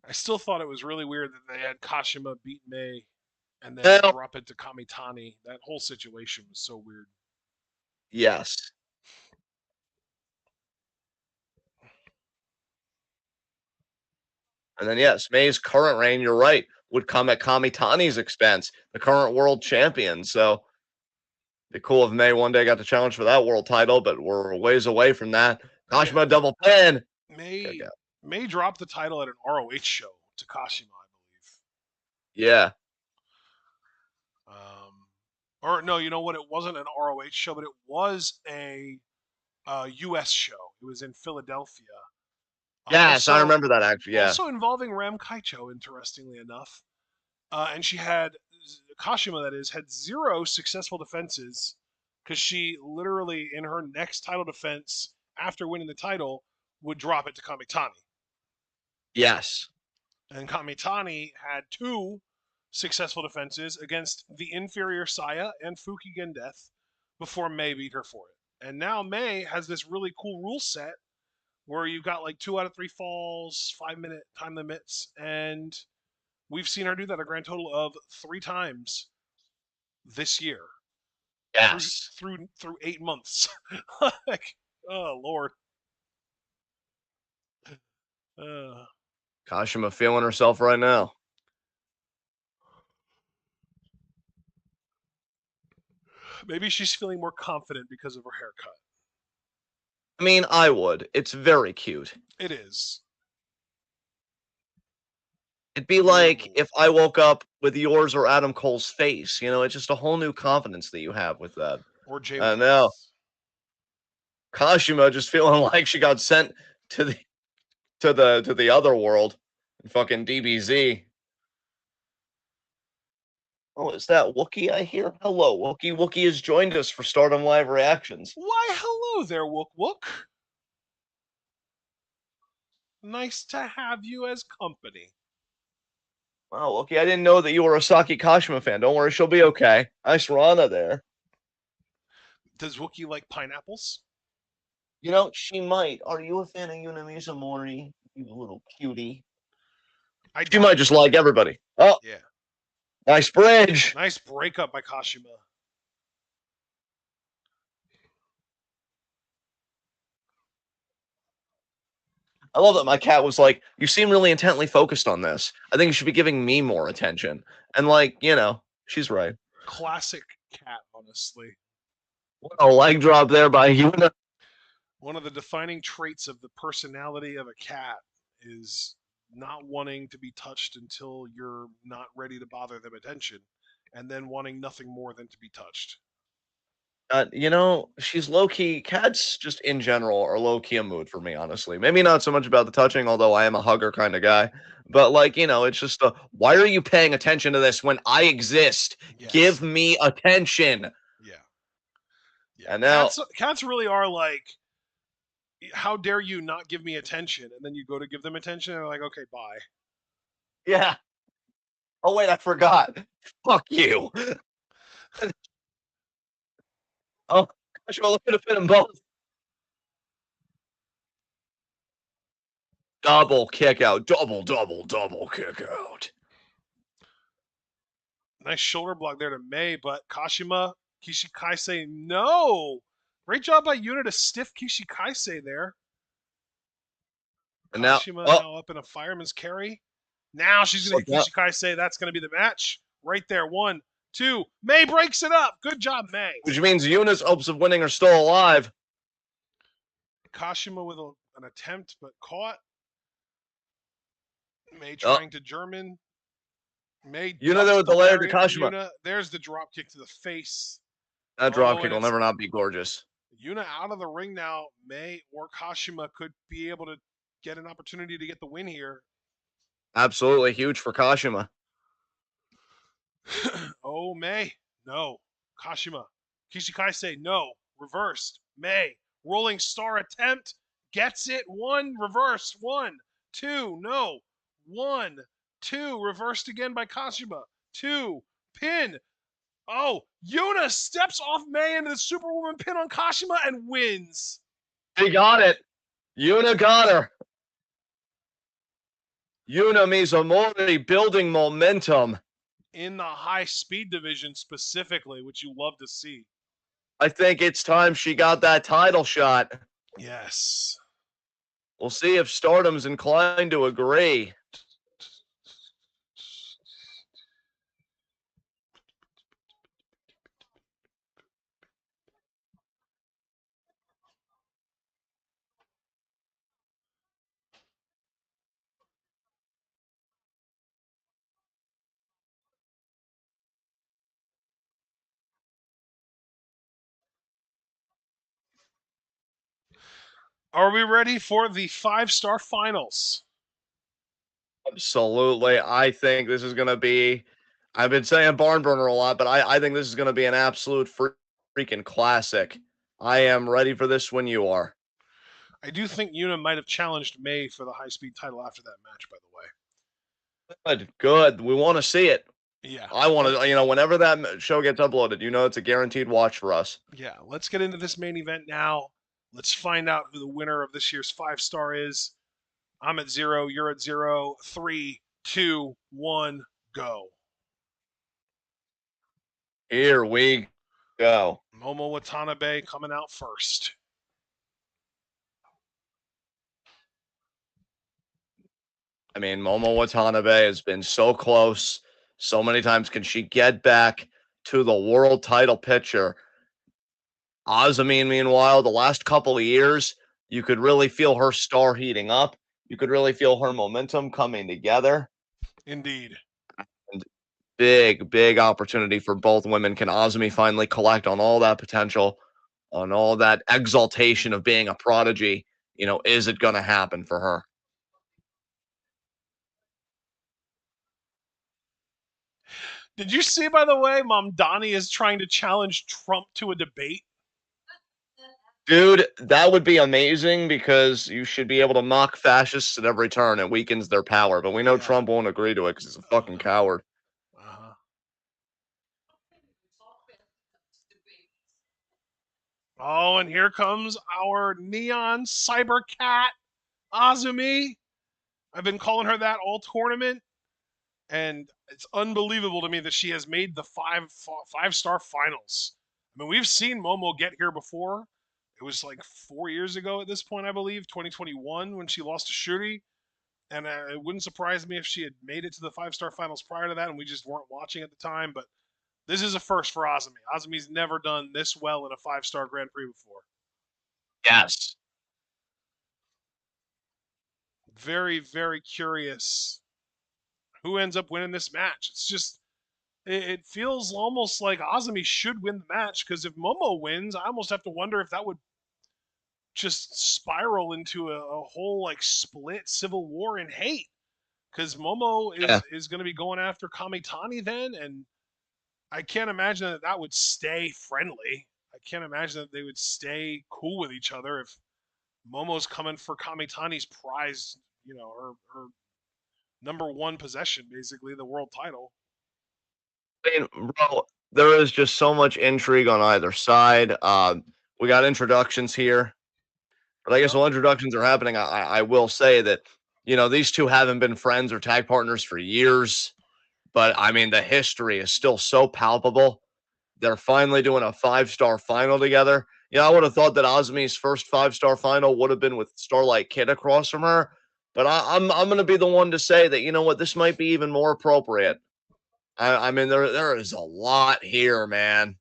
I still thought it was really weird that they had Kashima beat May and then Well, drop it to Kamitani. That whole situation was so weird. yes. And then, yes, May's current reign, you're right, would come at Kamitani's expense, the current world champion. So, it'd be cool if May one day got the challenge for that world title, but we're a ways away from that. Yeah, Kashima double pin. Kick May out. May dropped the title at an ROH show to Kashima, I Yeah. believe. Or no, you know what? It wasn't an ROH show, but it was a US show. It was in Philadelphia. Yes, I Also, remember that actually. Yeah. also involving Ram Kaicho, interestingly enough. And she had Kashima, that is, had 0 successful defenses because she literally in her next title defense after winning the title would drop it to Kamitani. Yes. And Kamitani had 2 successful defenses against the inferior Saya and Fuki Gendeth before May beat her for it. And now May has this really cool rule set where you've got like 2 out of 3 falls, 5-minute time limits, and we've seen her do that a grand total of 3 times this year through Yes. through 8 months. Like, oh Lord. Uh, Kashima feeling herself right now. Maybe she's feeling more confident because of her haircut. I mean, I would. It's very cute. It is. It'd be like Beautiful. if I woke up with yours or Adam Cole's face. It's just a whole new confidence that you have with that. Or Jay I know. White's. Kashima just feeling like she got sent to the other world in fucking DBZ. Oh, is that Wookie I hear? Hello, Wookie. Wookie has joined us for Stardom Live reactions. Why, hello there, Wook Wook. Nice to have you as company. Wow, Wookie, I didn't know that you were a Saki Kashima fan. Don't worry, she'll be okay. Nice Rana there. Does Wookie like pineapples? She might. Are you a fan of Unamisa Mori? You little cutie. I She doubt might it. just like everybody. Oh, Yeah. nice bridge. Nice breakup by Kashima. I love that my cat was like, "You seem really intently focused on this. I think you should be giving me more attention." And she's right. Classic cat, honestly. What a leg drop there by Yuna. One of the defining traits of the personality of a cat is not wanting to be touched until you're not ready to bother them attention, and then wanting nothing more than to be touched. She's low key. Cats just in general are low key a mood for me, honestly. Maybe not so much about the touching, although I am a hugger kind of guy. But it's just why are you paying attention to this when I exist? Yes. Give me attention. Yeah. Yeah. And now, Cats really are like, how dare you not give me attention? And then you go to give them attention and they're like, okay, bye. yeah. Oh wait, I forgot. Fuck you. Oh gosh, well, look at fit them both. Double kick out. Double kick out. Nice shoulder block there to May, but Kashima, Kishikaise, no. Great job by Yuna to stiff Kishikaise there. And now, Kashima oh, now up in a fireman's carry. Now she's going to hit Kishikaise. That's going to be the match. Right there. 1, 2. May breaks it up. Good job, May. Which means Yuna's hopes of winning are still alive. Kashima with an attempt, but caught. May trying to German. May Yuna there with the layer to Kashima. Yuna. There's the drop kick to the face. That drop kick will never not be gorgeous. Yuna out of the ring now. May or Kashima could be able to get an opportunity to get the win here. Absolutely huge for Kashima. Oh, May. No. Kashima. Kishikaise. No. Reversed. May. Rolling star attempt. Gets it. 1. Reversed. 1. 2. No. 1. 2. Reversed again by Kashima. 2. Pin. Oh, Yuna steps off May into the Superwoman pin on Kashima and wins. He got it. Yuna got her. Yuna Mizumori building momentum. in the high speed division specifically, which you love to see. I think it's time she got that title shot. Yes. We'll see if Stardom's inclined to agree. Are we ready for the 5-star finals? Absolutely. I think this is going to be, I've been saying barn burner a lot, but I think this is going to be an absolute freaking classic. I am ready for this when you are. I do think Yuna might have challenged May for the high speed title after that match, by the way. Good. We want to see it. Yeah. I want to, whenever that show gets uploaded, it's a guaranteed watch for us. Yeah. Let's get into this main event now. Let's find out who the winner of this year's 5-star is. I'm at 0. You're at 0. 3, 2, 1, go. Here we go. Momo Watanabe coming out first. I mean, Momo Watanabe has been so close so many times. Can she get back to the world title picture? Azumi, meanwhile, the last couple of years, you could really feel her star heating up. You could really feel her momentum coming together. Indeed. And big opportunity for both women. Can Azumi finally collect on all that potential, on all that exaltation of being a prodigy? Is it going to happen for her? Did you see, by the way, Mom Donnie is trying to challenge Trump to a debate? Dude, that would be amazing because you should be able to mock fascists at every turn. It weakens their power. But we know Yeah. Trump won't agree to it because he's a Oh, fucking no. coward. Uh-huh. Oh, and here comes our neon cyber cat, Azumi. I've been calling her that all tournament, and it's unbelievable to me that she has made the 5-star finals. I mean, we've seen Momo get here before. It was like 4 years ago at this point, I believe, 2021, when she lost to Shuri. And it wouldn't surprise me if she had made it to the 5-star finals prior to that, and we just weren't watching at the time. But this is a first for Azumi. Azumi's never done this well in a 5-star Grand Prix before. Yes. Very, very curious who ends up winning this match. It's just, it feels almost like Azumi should win the match because if Momo wins, I almost have to wonder if that would just spiral into a whole like split civil war in hate because Momo Yeah. is going to be going after Kamitani then, and I can't imagine that that would stay friendly. I can't imagine that they would stay cool with each other if Momo's coming for Kamitani's prize, her number one possession, basically the world title. I mean, bro, there is just so much intrigue on either side. We got introductions here, but I guess Yep. while introductions are happening, I will say that these two haven't been friends or tag partners for years, but I mean the history is still so palpable. They're finally doing a 5-star final together. I would have thought that Osmi's first 5-star final would have been with Starlight Kid across from her, but I'm gonna be the one to say that this might be even more appropriate. I mean, there is a lot here, man.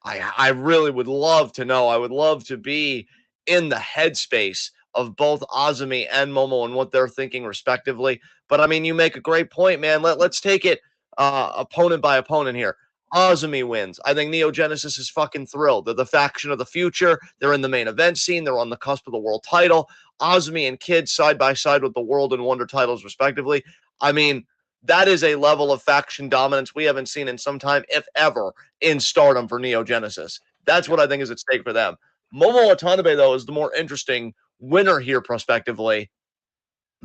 I really would love to know. I would love to be in the headspace of both Azumi and Momo and what they're thinking respectively. But I mean, you make a great point, man. Let's take it opponent by opponent here. Azumi wins. I think Neo Genesis is fucking thrilled. They're the faction of the future. They're in the main event scene. They're on the cusp of the world title. Azumi and Kid side by side with the world and wonder titles respectively. I mean, that is a level of faction dominance we haven't seen in some time, if ever, in Stardom for Neo Genesis. That's Yep. what I think is at stake for them. Momo Watanabe, though, is the more interesting winner here prospectively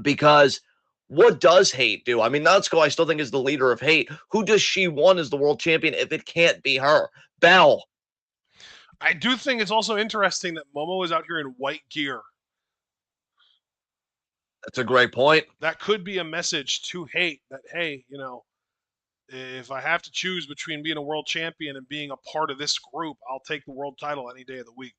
because what does Hate do? I mean, Natsuko, I still think, is the leader of Hate. Who does she want as the world champion if it can't be her? Bell. I do think it's also interesting that Momo is out here in white gear. That's a great point. That could be a message to Hate that, hey, if I have to choose between being a world champion and being a part of this group, I'll take the world title any day of the week.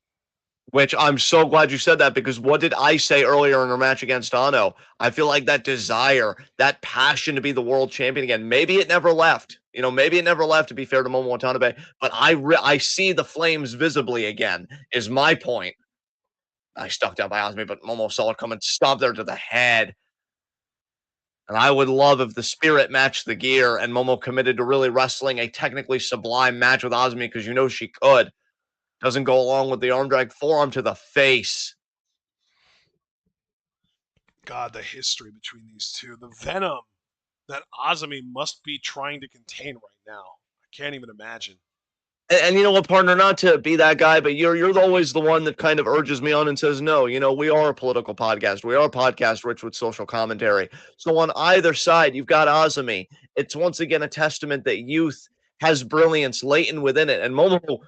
Which I'm so glad you said that, because what did I say earlier in her match against Ano? I feel like that desire, that passion to be the world champion again, maybe it never left. Maybe it never left, to be fair to Momo Watanabe, but I see the flames visibly again, is my point. I stuck down by Osmi, but Momo saw it coming, stomped there to the head. And I would love if the spirit matched the gear and Momo committed to really wrestling a technically sublime match with Osmi, because she could. Doesn't go along with the arm drag, forearm to the face. God, the history between these two, the venom that Azami must be trying to contain right now. I can't even imagine. And you know what, partner, not to be that guy, but you're always the one that kind of urges me on and says, no, we are a political podcast. We are a podcast rich with social commentary. So on either side, you've got Azami. It's once again a testament that youth has brilliance latent within it. And Momo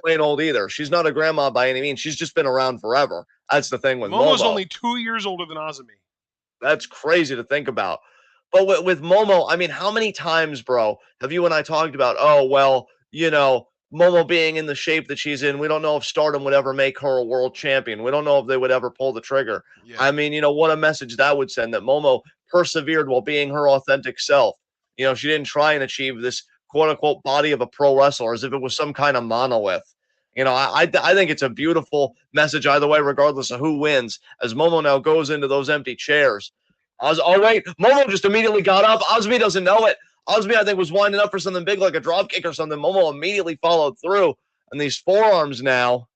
ain't old either. She's not a grandma by any means. She's just been around forever. That's the thing with Momo's Momo. only 2 years older than Azami. That's crazy to think about. But with Momo, I mean, how many times, bro, have you and I talked about, oh, well, Momo being in the shape that she's in, we don't know if Stardom would ever make her a world champion. We don't know if they would ever pull the trigger. Yeah. I mean, what a message that would send, that Momo persevered while being her authentic self. She didn't try and achieve this quote unquote body of a pro wrestler as if it was some kind of monolith. I think it's a beautiful message either way, regardless of who wins, as Momo now goes into those empty chairs. Oh, wait, Momo just immediately got up. Osmi doesn't know it. Osmi, I think, was winding up for something big like a drop kick or something. Momo immediately followed through. And these forearms now.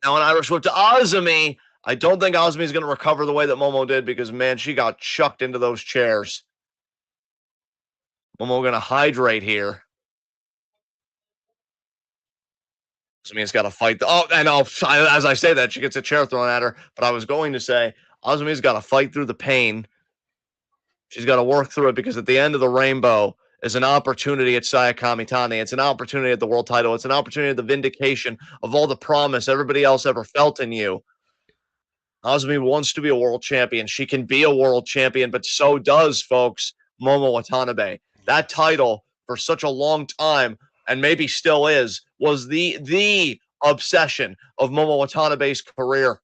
Now an Irish whip to Azumi. I don't think Azumi is going to recover the way that Momo did, because, man, she got chucked into those chairs. Momo going to hydrate here. Azumi's got to fight. As I say that, she gets a chair thrown at her. But I was going to say, Azumi's got to fight through the pain. She's got to work through it, because at the end of the rainbow is an opportunity at Saya Kamitani. It's an opportunity at the world title. It's an opportunity at the vindication of all the promise everybody else ever felt in you. Azumi wants to be a world champion. She can be a world champion, but so does, folks, Momo Watanabe. That title, for such a long time, and maybe still is, was the obsession of Momo Watanabe's career.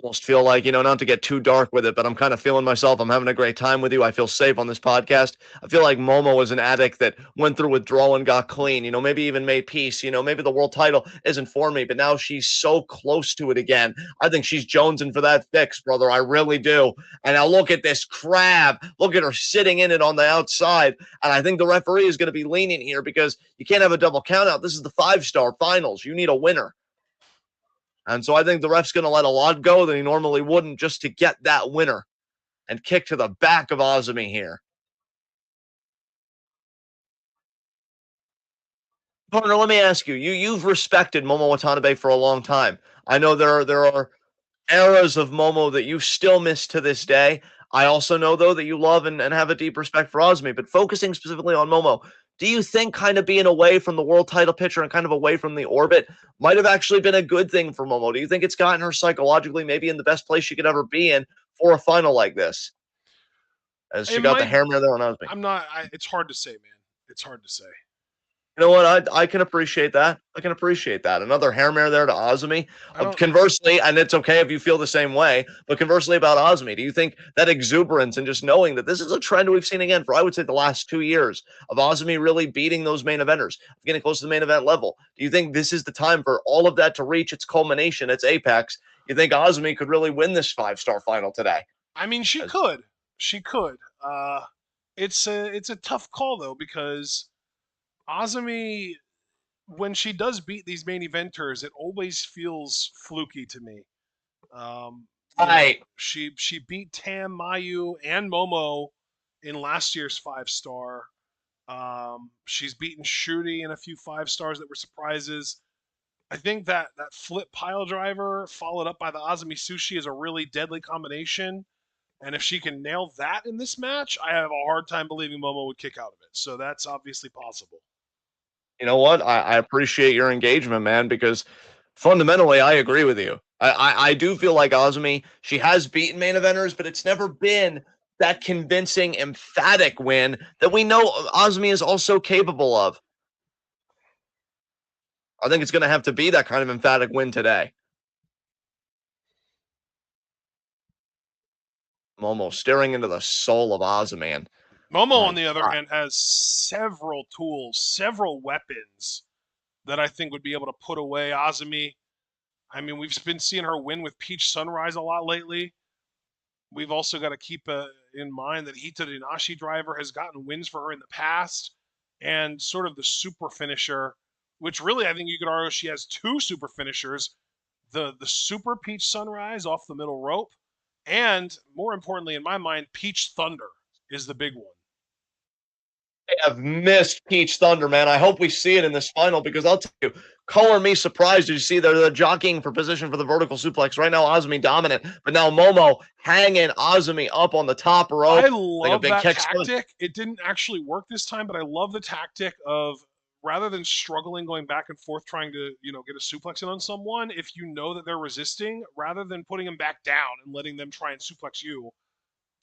Almost feel like, not to get too dark with it, but I'm kind of feeling myself. I'm having a great time with you. I feel safe on this podcast. I feel like Momo was an addict that went through withdrawal and got clean, maybe even made peace. Maybe the world title isn't for me, but now she's so close to it again. I think she's jonesing for that fix, brother. I really do. And now look at this crab. Look at her sitting in it on the outside. And I think the referee is going to be lenient here, because you can't have a double count out. This is the 5-star finals. You need a winner. And so I think the ref's going to let a lot go that he normally wouldn't, just to get that winner and kick to the back of Azumi here. Partner, let me ask you. You've respected Momo Watanabe for a long time. I know there are eras of Momo that you still miss to this day. I also know, though, that you love and have a deep respect for Azumi. But focusing specifically on Momo, do you think kind of being away from the world title picture and kind of away from the orbit might have actually been a good thing for Momo? Do you think it's gotten her psychologically maybe in the best place she could ever be in for a final like this? As she got the hair mirror there on Azumi. It's hard to say, man. It's hard to say. You know what? I can appreciate that. I can appreciate that. Another hair mare there to Azumi. Conversely, and it's okay if you feel the same way, but conversely about Azumi, do you think that exuberance and just knowing that this is a trend we've seen again for, I would say, the last 2 years of Azumi really beating those main eventers, getting close to the main event level? Do you think this is the time for all of that to reach its culmination, its apex? You think Azumi could really win this 5-star final today? I mean, she could. She could. It's a tough call, though, because Azumi, when she does beat these main eventers, it always feels fluky to me. She beat Tam, Mayu, and Momo in last year's 5-star. She's beaten Shruti in a few 5-stars that were surprises. I think that flip pile driver followed up by the Azumi Sushi is a really deadly combination. And if she can nail that in this match, I have a hard time believing Momo would kick out of it. So that's obviously possible. You know what? I appreciate your engagement, man, because Fundamentally, I agree with you. I do feel like Azumi, she has beaten main eventers, but it's never been that convincing, emphatic win that we know Azumi is also capable of. I think it's going to have to be that kind of emphatic win today. Momo staring into the soul of Azumi. Momo, on My the other God. hand, has several tools, several weapons that I think would be able to put away Azumi. I mean, we've been seeing her win with Peach Sunrise a lot lately. We've also got to keep in mind that Hita the Inashi driver has gotten wins for her in the past, and sort of the super finisher, which really I think you could argue she has two super finishers: the super Peach Sunrise off the middle rope, and more importantly, in my mind, Peach Thunder is the big one. Have missed Peach Thunder, man. I hope we see it in this final because I'll tell you, color me surprised. Did you see they're jockeying for position for the vertical suplex right now? Azumi dominant, but now Momo hanging Azumi up on the top I rope like a love big that kick spin. tactic. It didn't actually work this time, but I love the tactic of rather than struggling going back and forth trying to, get a suplex in on someone, if you know that they're resisting, rather than putting them back down and letting them try and suplex you,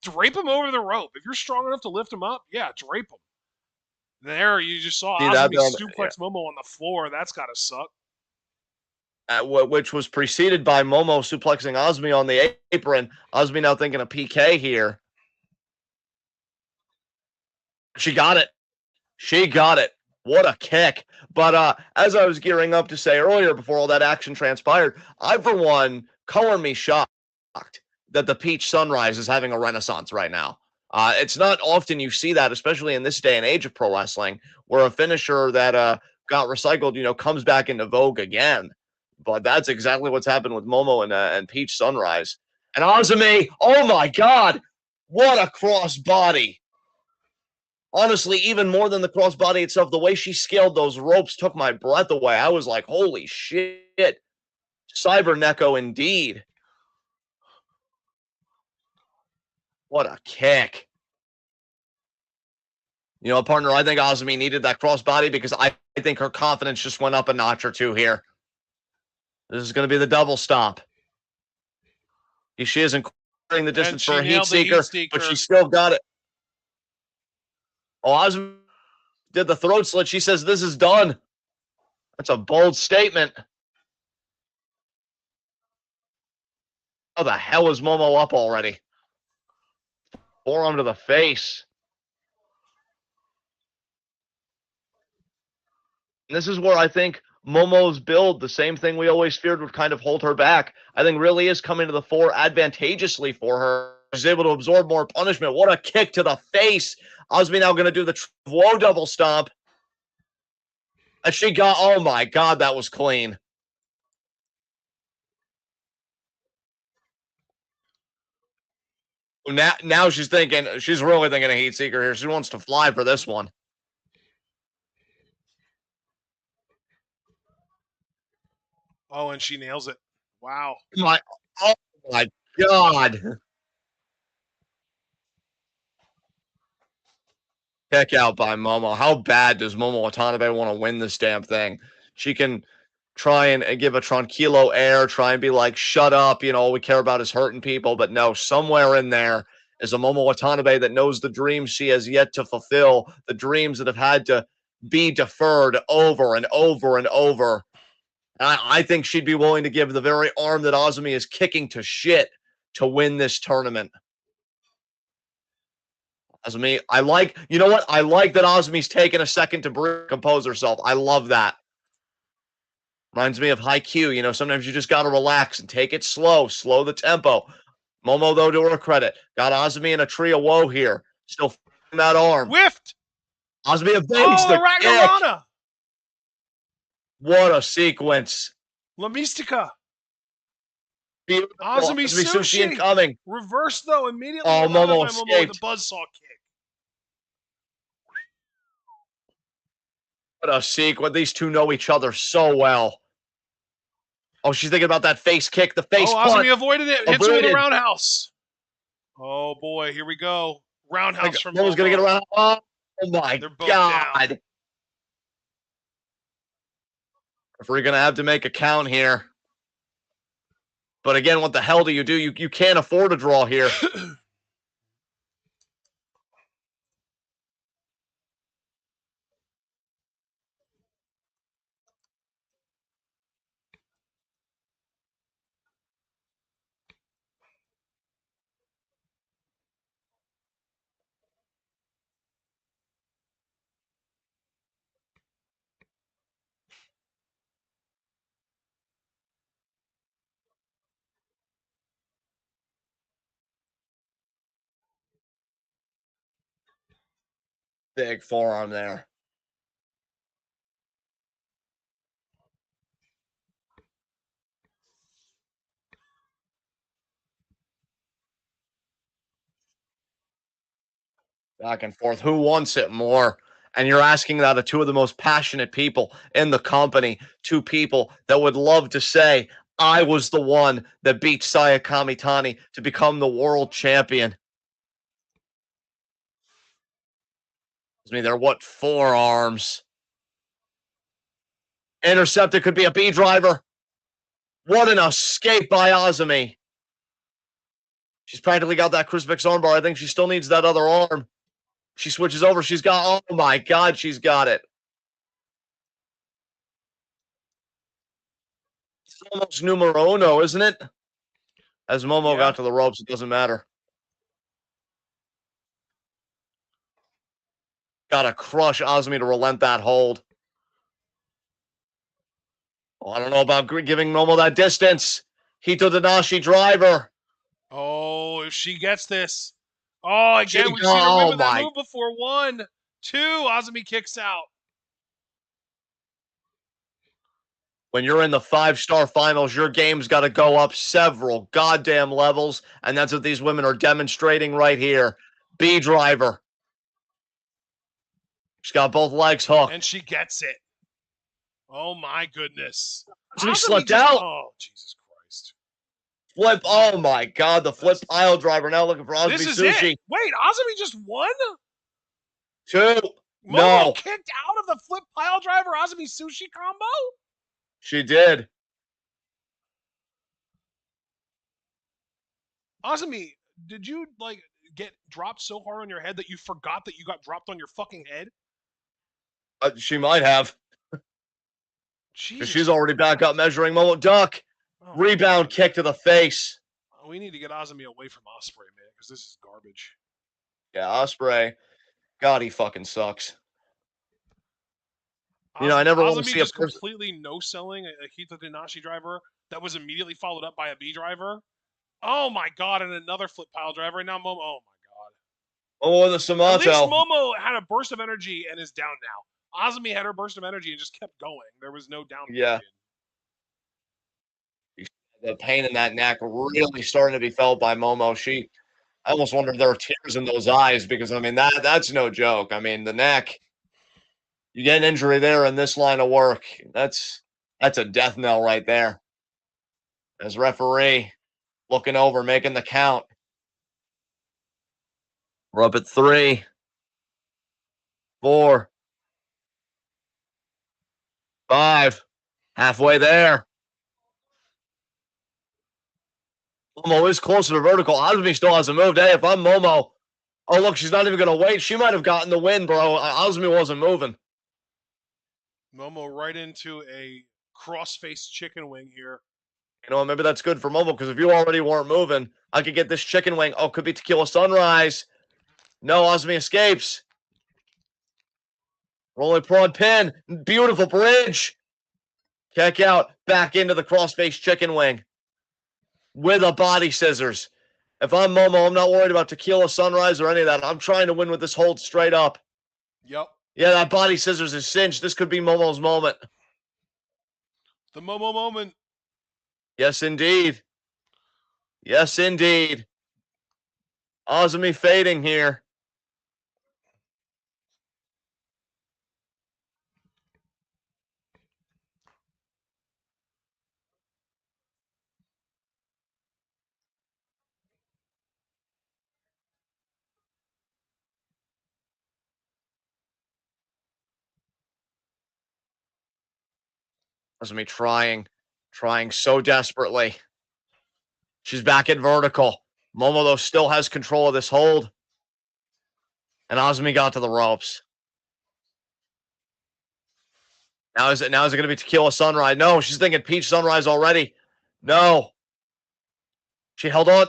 drape them over the rope. If you're strong enough to lift them up, yeah, drape them. There, you just saw See that Azumi there, suplex Momo on the floor. That's got to suck. which was preceded by Momo suplexing Azumi on the apron. Azumi now thinking a PK here. She got it. She got it. What a kick. But as I was gearing up to say earlier before all that action transpired, I, for one, color me shocked that the Peach Sunrise is having a renaissance right now. It's not often you see that, especially in this day and age of pro wrestling, where a finisher that got recycled, comes back into vogue again. But that's exactly what's happened with Momo and Peach Sunrise. And Azumi, oh my God, what a cross body. Honestly, even more than the crossbody itself, the way she scaled those ropes took my breath away. I was like, holy shit. Cyber Neko indeed. What a kick. Partner, I think Azumi needed that crossbody because I think her confidence just went up a notch or two here. This is going to be the double stomp. She isn't clearing the distance for a heat seeker, but she still got it. Oh, Azumi did the throat slit. She says, this is done. That's a bold statement. How the hell is Momo up already? Forearm to the face. And this is where I think Momo's build, the same thing we always feared would kind of hold her back, I think really is coming to the fore advantageously for her. She's able to absorb more punishment. What a kick to the face. Azumi now going to do the Whoa double stomp. And she got, oh my God, that was clean. Now she's really thinking a heat seeker here. She wants to fly for this one. Oh, and she nails it. Wow. Oh my God. Kick out by Momo. How bad does Momo Watanabe want to win this damn thing? She can try and give a tranquilo air, try and be like, shut up, all we care about is hurting people. But no, somewhere in there is a Momo Watanabe that knows the dreams she has yet to fulfill, the dreams that have had to be deferred over and over and over. I think she'd be willing to give the very arm that Azumi is kicking to shit to win this tournament. Azumi, I like that Azumi's taking a second to compose herself. I love that. Reminds me of Haikyuu. Sometimes you just got to relax and take it slow the tempo. Momo, though, to her credit, got Azumi in a tree of woe here. Still that arm. Whiffed. Azumi evades the kick. What a sequence. La Mystica. Beautiful. Azumi Sushi incoming. Reverse, though, immediately. Oh, Momo escaped. Momo with the buzzsaw kick. What a sequence. These two know each other so well. Oh, she's thinking about that face kick, the face punch. Azumi avoided it. Hits her with a roundhouse. Oh, boy. Here we go. Roundhouse from Momo. Momo's going to get around. Oh, my God. If we're going to have to make a count here. But again, what the hell do? You can't afford a draw here. Big forearm there. Back and forth. Who wants it more? And you're asking that of two of the most passionate people in the company, two people that would love to say, I was the one that beat Saya Kamitani to become the world champion. I mean, they're what, forearms? Intercepted could be a B driver. What an escape by Azumi. She's practically got that crucifix armbar. I think she still needs that other arm. She switches over. She's got, oh my God, she's got it. It's almost numero uno, isn't it? As Momo got to the ropes, it doesn't matter. Gotta crush Azumi to relent that hold. Oh, I don't know about giving Momo that distance. Hito Danashi driver. Oh, if she gets this. Oh, again, we've seen her win Oh with that my. move before. 1, 2, Azumi kicks out. When you're in the 5-star finals, your game's got to go up several goddamn levels, and that's what these women are demonstrating right here. B driver. She's got both legs hooked. And she gets it. Oh my goodness. Azumi Azumi slipped just, out. oh, Jesus Christ. Flip. Oh my God. The flip pile driver now looking for Azumi This is Sushi. it. Wait, Azumi just won? 2. Momo No. kicked out of the flip pile driver Azumi Sushi combo? She did. Azumi, did you like get dropped so hard on your head that you forgot that you got dropped on your fucking head? She might have. Jesus. She's already back up measuring. Momo duck. Oh, Rebound kick to the face. we need to get Azumi away from Osprey, man, because this is garbage. Yeah, Osprey. God, he fucking sucks. I never want to Azumi see a just person. completely no-selling a Hito Dinashi driver that was immediately followed up by a B driver. Oh my God, and another flip pile driver. And now Momo, oh my God. Oh, the At least Samato. Momo had a burst of energy and is down now. Azumi had her burst of energy and just kept going. There was no down Yeah. period. The pain in that neck really starting to be felt by Momo. I almost wonder if there are tears in those eyes because, I mean, that's no joke. I mean, the neck, you get an injury there in this line of work. That's a death knell right there. As referee looking over, making the count. We're up at 3, 4, 5. Halfway there. Momo is closer to vertical. Azumi still hasn't moved. Hey, if I'm Momo, oh, look, she's not even going to wait. She might have gotten the win, bro. Azumi wasn't moving. Momo right into a cross-face chicken wing here. Maybe that's good for Momo because if you already weren't moving, I could get this chicken wing. Oh, could be Tequila Sunrise. No, Azumi escapes. Rolling prod pin. Beautiful bridge. Kick out. Back into the crossface chicken wing. With a body scissors. If I'm Momo, I'm not worried about Tequila Sunrise or any of that. I'm trying to win with this hold straight up. Yep. Yeah, that body scissors is cinched. This could be Momo's moment. The Momo moment. Yes, indeed. Yes, indeed. Azumi fading here. Azumi trying so desperately. She's back at vertical. Momo, though, still has control of this hold. And Azumi got to the ropes. Now is it going to be Tequila Sunrise? No, she's thinking Peach Sunrise already. No. She held on.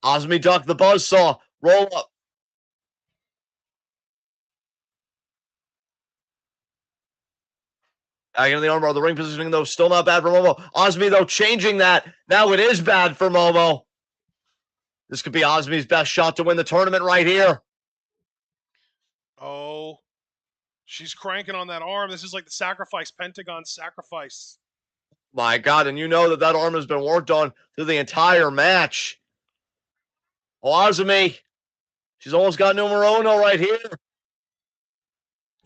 Azumi ducked the buzzsaw. Roll up. Back into the armbar. The ring positioning, though, still not bad for Momo. Azumi, though, changing that. Now it is bad for Momo. This could be Azumi's best shot to win the tournament right here. Oh, she's cranking on that arm. This is like the sacrifice, Pentagon sacrifice. My God, and you know that arm has been worked on through the entire match. Oh, Azumi. She's almost got numero uno right here.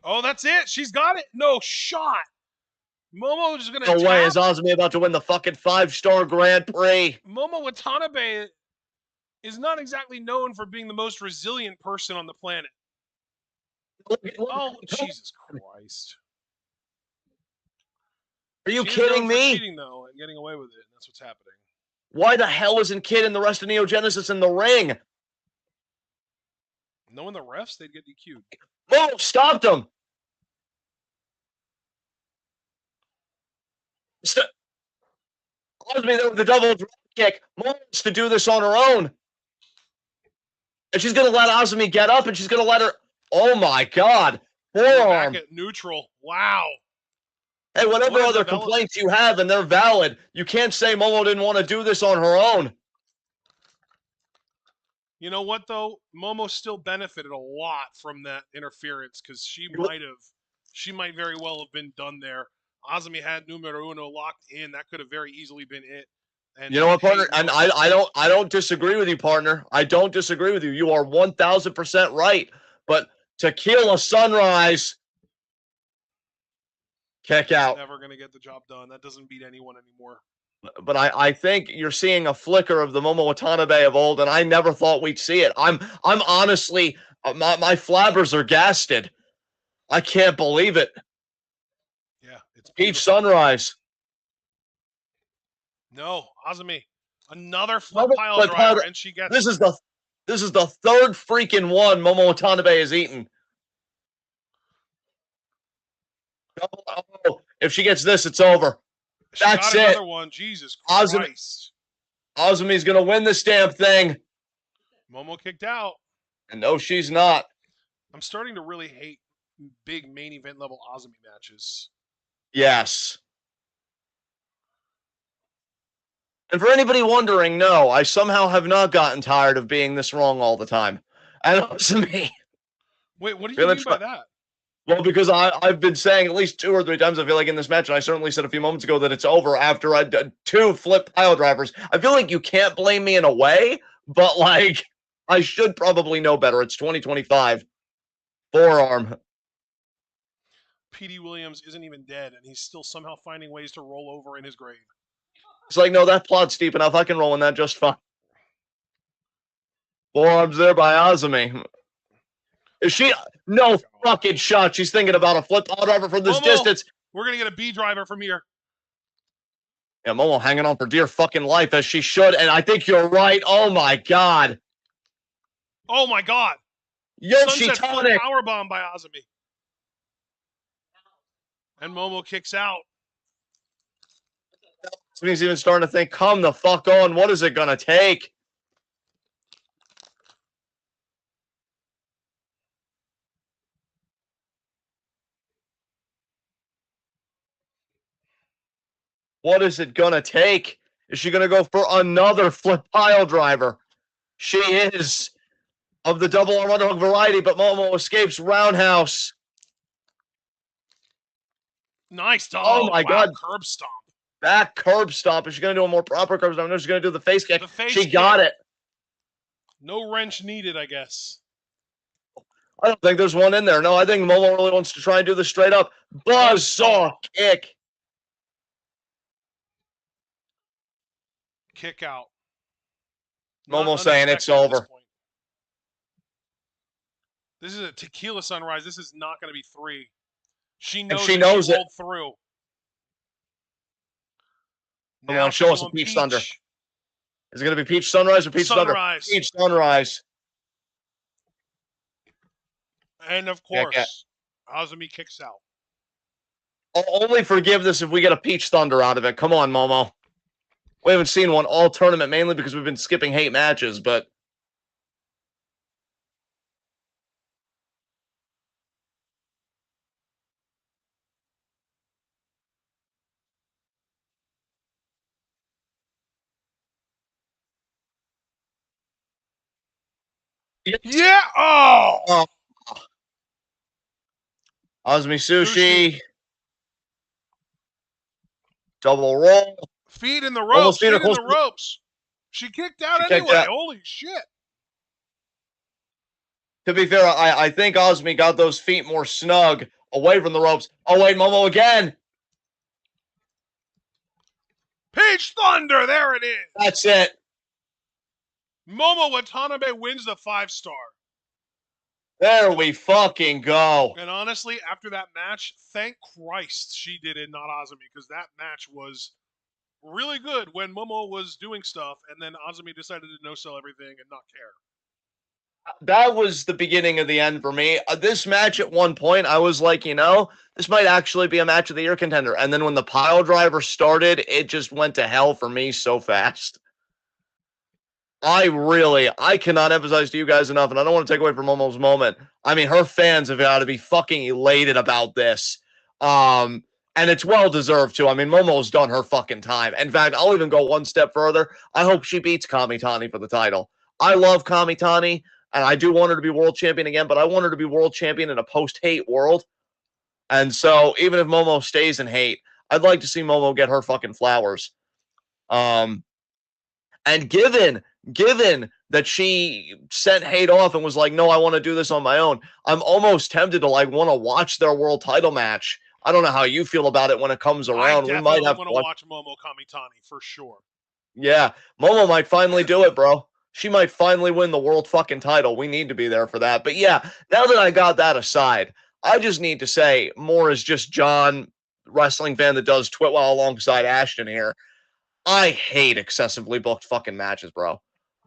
Oh, that's it. She's got it. No shot. Momo is going to No way is Azumi about to win the fucking 5-star Grand Prix. Momo Watanabe is not exactly known for being the most resilient person on the planet. Oh, Jesus Christ. Are you kidding me? Cheating, though, and getting away with it. That's what's happening. Why the hell isn't Kid and the rest of Neo Genesis in the ring? Knowing the refs, they'd get DQ'd. Momo stopped him. Azumi there with the double drop kick. Momo wants to do this on her own. And she's going to let Azumi get up, and she's going to let her... Oh, my God. Forearm. Back at neutral. Wow. Hey, whatever other complaints you have, and they're valid, you can't say Momo didn't want to do this on her own. You know what, though? Momo still benefited a lot from that interference because she might very well have been done there. Azumi had numero uno locked in. That could have very easily been it. And you know what, partner? And I don't disagree with you, partner. I don't disagree with you. You are 1,000% right. But Tequila Sunrise, kick out. Never going to get the job done. That doesn't beat anyone anymore. But I think you're seeing a flicker of the Momo Watanabe of old, and I never thought we'd see it. I'm honestly, my flabbers are gasted. I can't believe it. Yeah, it's Peach Sunrise. No, Azumi. Another flip pile driver, and she gets this is the third freaking one Momo Watanabe has eaten. Oh, if she gets this, it's over. That's it. Another one. Jesus Christ. Azumi's gonna win this damn thing. Momo kicked out. And no, she's not. I'm starting to really hate big main event level Azumi matches. Yes. And for anybody wondering, no, I somehow have not gotten tired of being this wrong all the time. And Azumi. Wait, what do you mean by that? Well, because I've been saying at least 2 or 3 times, I feel like in this match, and I certainly said a few moments ago that it's over after I did 2 flip pile drivers. I feel like you can't blame me in a way, but like I should probably know better. It's 2025. Forearm. P.D. Williams isn't even dead, and he's still somehow finding ways to roll over in his grave. It's like, no, that plot's deep enough. I can roll in that just fine. Forearms there by Azumi. Is she? No fucking shot. She's thinking about a flip pile driver from this distance. We're going to get a B driver from here. Yeah, Momo hanging on for dear fucking life, as she should, and I think you're right. Oh, my God. Oh, my God. Yoshi Tonic. Powerbomb by Azumi. And Momo kicks out. He's even starting to think, come the fuck on. What is it going to take? What is it going to take? Is she going to go for another flip pile driver? She is of the double arm underhook variety, but Momo escapes roundhouse. Nice dog. Oh, my God. Curb stomp. Back curb stomp. Is she going to do a more proper curb stomp? No, she's going to do the face kick. She got it. No wrench needed, I guess. I don't think there's one in there. No, I think Momo really wants to try and do the straight up buzzsaw kick. Kick out. Momo saying it's over. This is a Tequila Sunrise. This is not going to be 3. She knows, she knows it. Through. Come Now on, she's show us a going Peach Thunder. Peach. Is it going to be Peach Sunrise or Peach Thunder? Sunrise. Peach Sunrise. And of Yeah. course, Azumi kicks out. I'll only forgive this if we get a Peach Thunder out of it. Come on, Momo. We haven't seen one all tournament, mainly because we've been skipping hate matches, but Yeah. Oh. Oh. Azumi Sushi. Double roll. Feet in the Almost ropes. feet her Feet in close. the ropes. She kicked out She kicked anyway. out. Holy shit. To be fair, I think Azumi got those feet more snug away from the ropes. Oh, wait, Momo again. Peach Thunder. There it is. That's it. Momo Watanabe wins the 5-star. There we fucking go. And honestly, after that match, thank Christ she did it, not Azumi, because that match was really good when Momo was doing stuff, and then Azumi decided to no-sell everything and not care. That was the beginning of the end for me. This match at one point, I was like, this might actually be a match of the year contender. And then when the pile driver started, it just went to hell for me so fast. I cannot emphasize to you guys enough, and I don't want to take away from Momo's moment. I mean, her fans have got to be fucking elated about this. And it's well deserved too. I mean, Momo's done her fucking time. In fact, I'll even go one step further. I hope she beats Kamitani for the title. I love Kamitani, and I do want her to be world champion again, but I want her to be world champion in a post-hate world. And so even if Momo stays in hate, I'd like to see Momo get her fucking flowers. And given that she sent hate off and was like, no, I want to do this on my own, I'm almost tempted to want to watch their world title match. I don't know how you feel about it when it comes around. I We might definitely have want to watch Momo Kamitani for sure. Yeah, Momo might finally do it, bro. She might finally win the world fucking title. We need to be there for that. But yeah, now that I got that aside, I just need to say, more as just John, wrestling fan that does Twitwell alongside Ashton here, I hate excessively booked fucking matches, bro.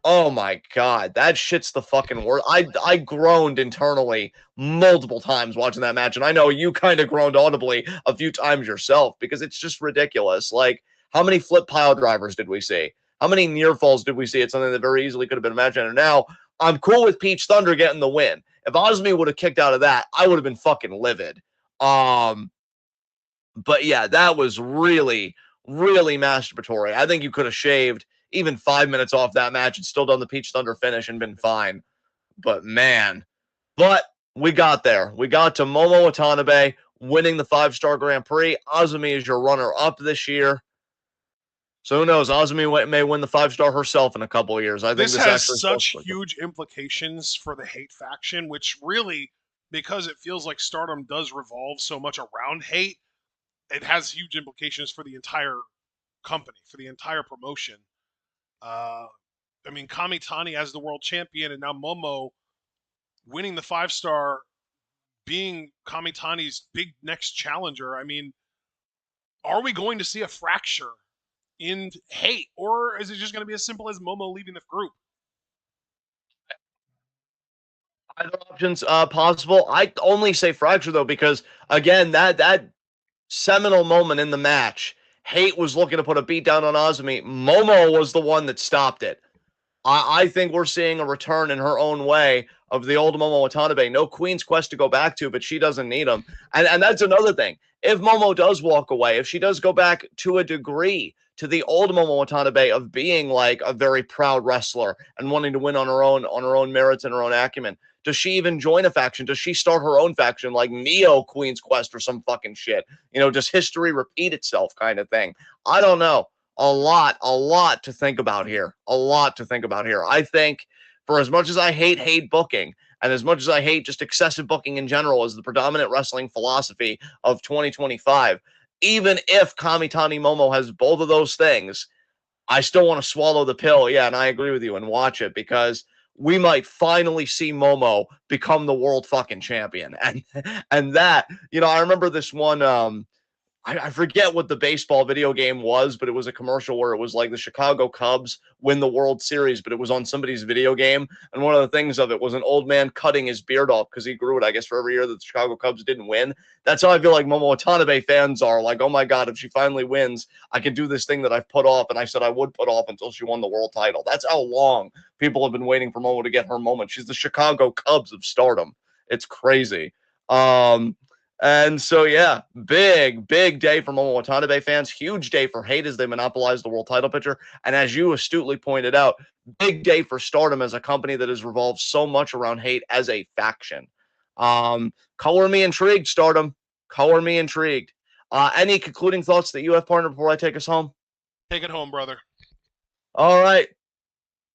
Oh my god, that shit's the fucking worst. I groaned internally multiple times watching that match, and I know you kind of groaned audibly a few times yourself because it's just ridiculous. Like, how many flip pile drivers did we see? How many near falls did we see? It's something that very easily could have been imagined. And now I'm cool with Peach Thunder getting the win. If Azumi would have kicked out of that, I would have been fucking livid. But yeah, that was really, really masturbatory. I think you could have shaved even 5 minutes off that match and still done the Peach Thunder finish and been fine. But man, we got there. We got to Momo Watanabe winning the 5-star Grand Prix. Azumi is your runner-up this year. So who knows? Azumi may win the 5-star herself in a couple of years. I think this has such huge implications for the hate faction, which really, because it feels like Stardom does revolve so much around hate, it has huge implications for the entire company, for the entire promotion. I mean, Kamitani as the world champion, and now Momo winning the 5-star, being Kamitani's big next challenger. I mean, are we going to see a fracture in hate, or is it just going to be as simple as Momo leaving the group? Either options possible. I only say fracture though because again, that seminal moment in the match, Hate was looking to put a beat down on Azumi. Momo was the one that stopped it. I think we're seeing a return in her own way of the old Momo Watanabe. No Queen's Quest to go back to, but she doesn't need him. And that's another thing. If Momo does walk away, if she does go back to a degree to the old Momo Watanabe of being like a very proud wrestler and wanting to win on her own merits and her own acumen, does she even join a faction? Does she start her own faction like Neo Queen's Quest or some fucking shit? Does history repeat itself kind of thing? I don't know. A lot to think about here. A lot to think about here. I think for as much as I hate booking, and as much as I hate just excessive booking in general as the predominant wrestling philosophy of 2025, even if Kamitani Momo has both of those things, I still want to swallow the pill. Yeah, and I agree with you and watch it because we might finally see Momo become the world fucking champion. And that, I remember this one I forget what the baseball video game was, but it was a commercial where it was like the Chicago Cubs win the World Series, but it was on somebody's video game. And one of the things of it was an old man cutting his beard off because he grew it, I guess, for every year that the Chicago Cubs didn't win. That's how I feel like Momo Watanabe fans are. Like, oh my God, if she finally wins, I can do this thing that I've put off and I said I would put off until she won the world title. That's how long people have been waiting for Momo to get her moment. She's the Chicago Cubs of stardom. It's crazy. And so, yeah, big day for Momo Watanabe fans. Huge day for Hate as they monopolize the world title picture. And as you astutely pointed out, big day for Stardom as a company that has revolved so much around Hate as a faction. Color me intrigued, Stardom. Color me intrigued. Any concluding thoughts that you have, partner, before I take us home? Take it home, brother. All right.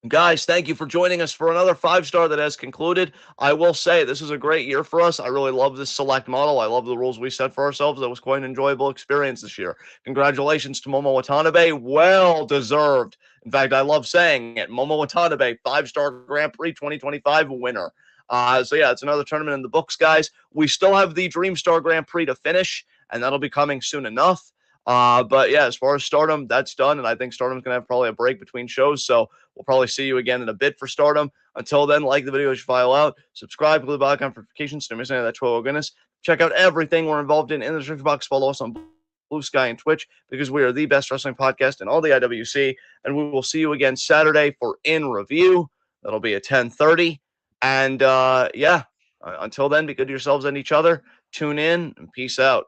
Guys, thank you for joining us for another 5-star that has concluded. I will say this is a great year for us. I really love this select model. I love the rules we set for ourselves. That was quite an enjoyable experience this year. Congratulations to Momo Watanabe. Well deserved. In fact, I love saying it. Momo Watanabe, 5-star Grand Prix 2025 winner. So yeah, it's another tournament in the books, guys. We still have the Dreamstar Grand Prix to finish, and that'll be coming soon enough. But yeah, as far as Stardom, that's done, and I think Stardom's gonna have probably a break between shows. So we'll probably see you again in a bit for Stardom. Until then, like the video as you file out, subscribe, click the bell icon for notifications to miss any of that troll goodness. Check out everything we're involved in the description box. Follow us on Blue Sky and Twitch because we are the best wrestling podcast in all the IWC. And we will see you again Saturday for In Review. That'll be at 10:30. And yeah, until then, be good to yourselves and each other. Tune in and peace out.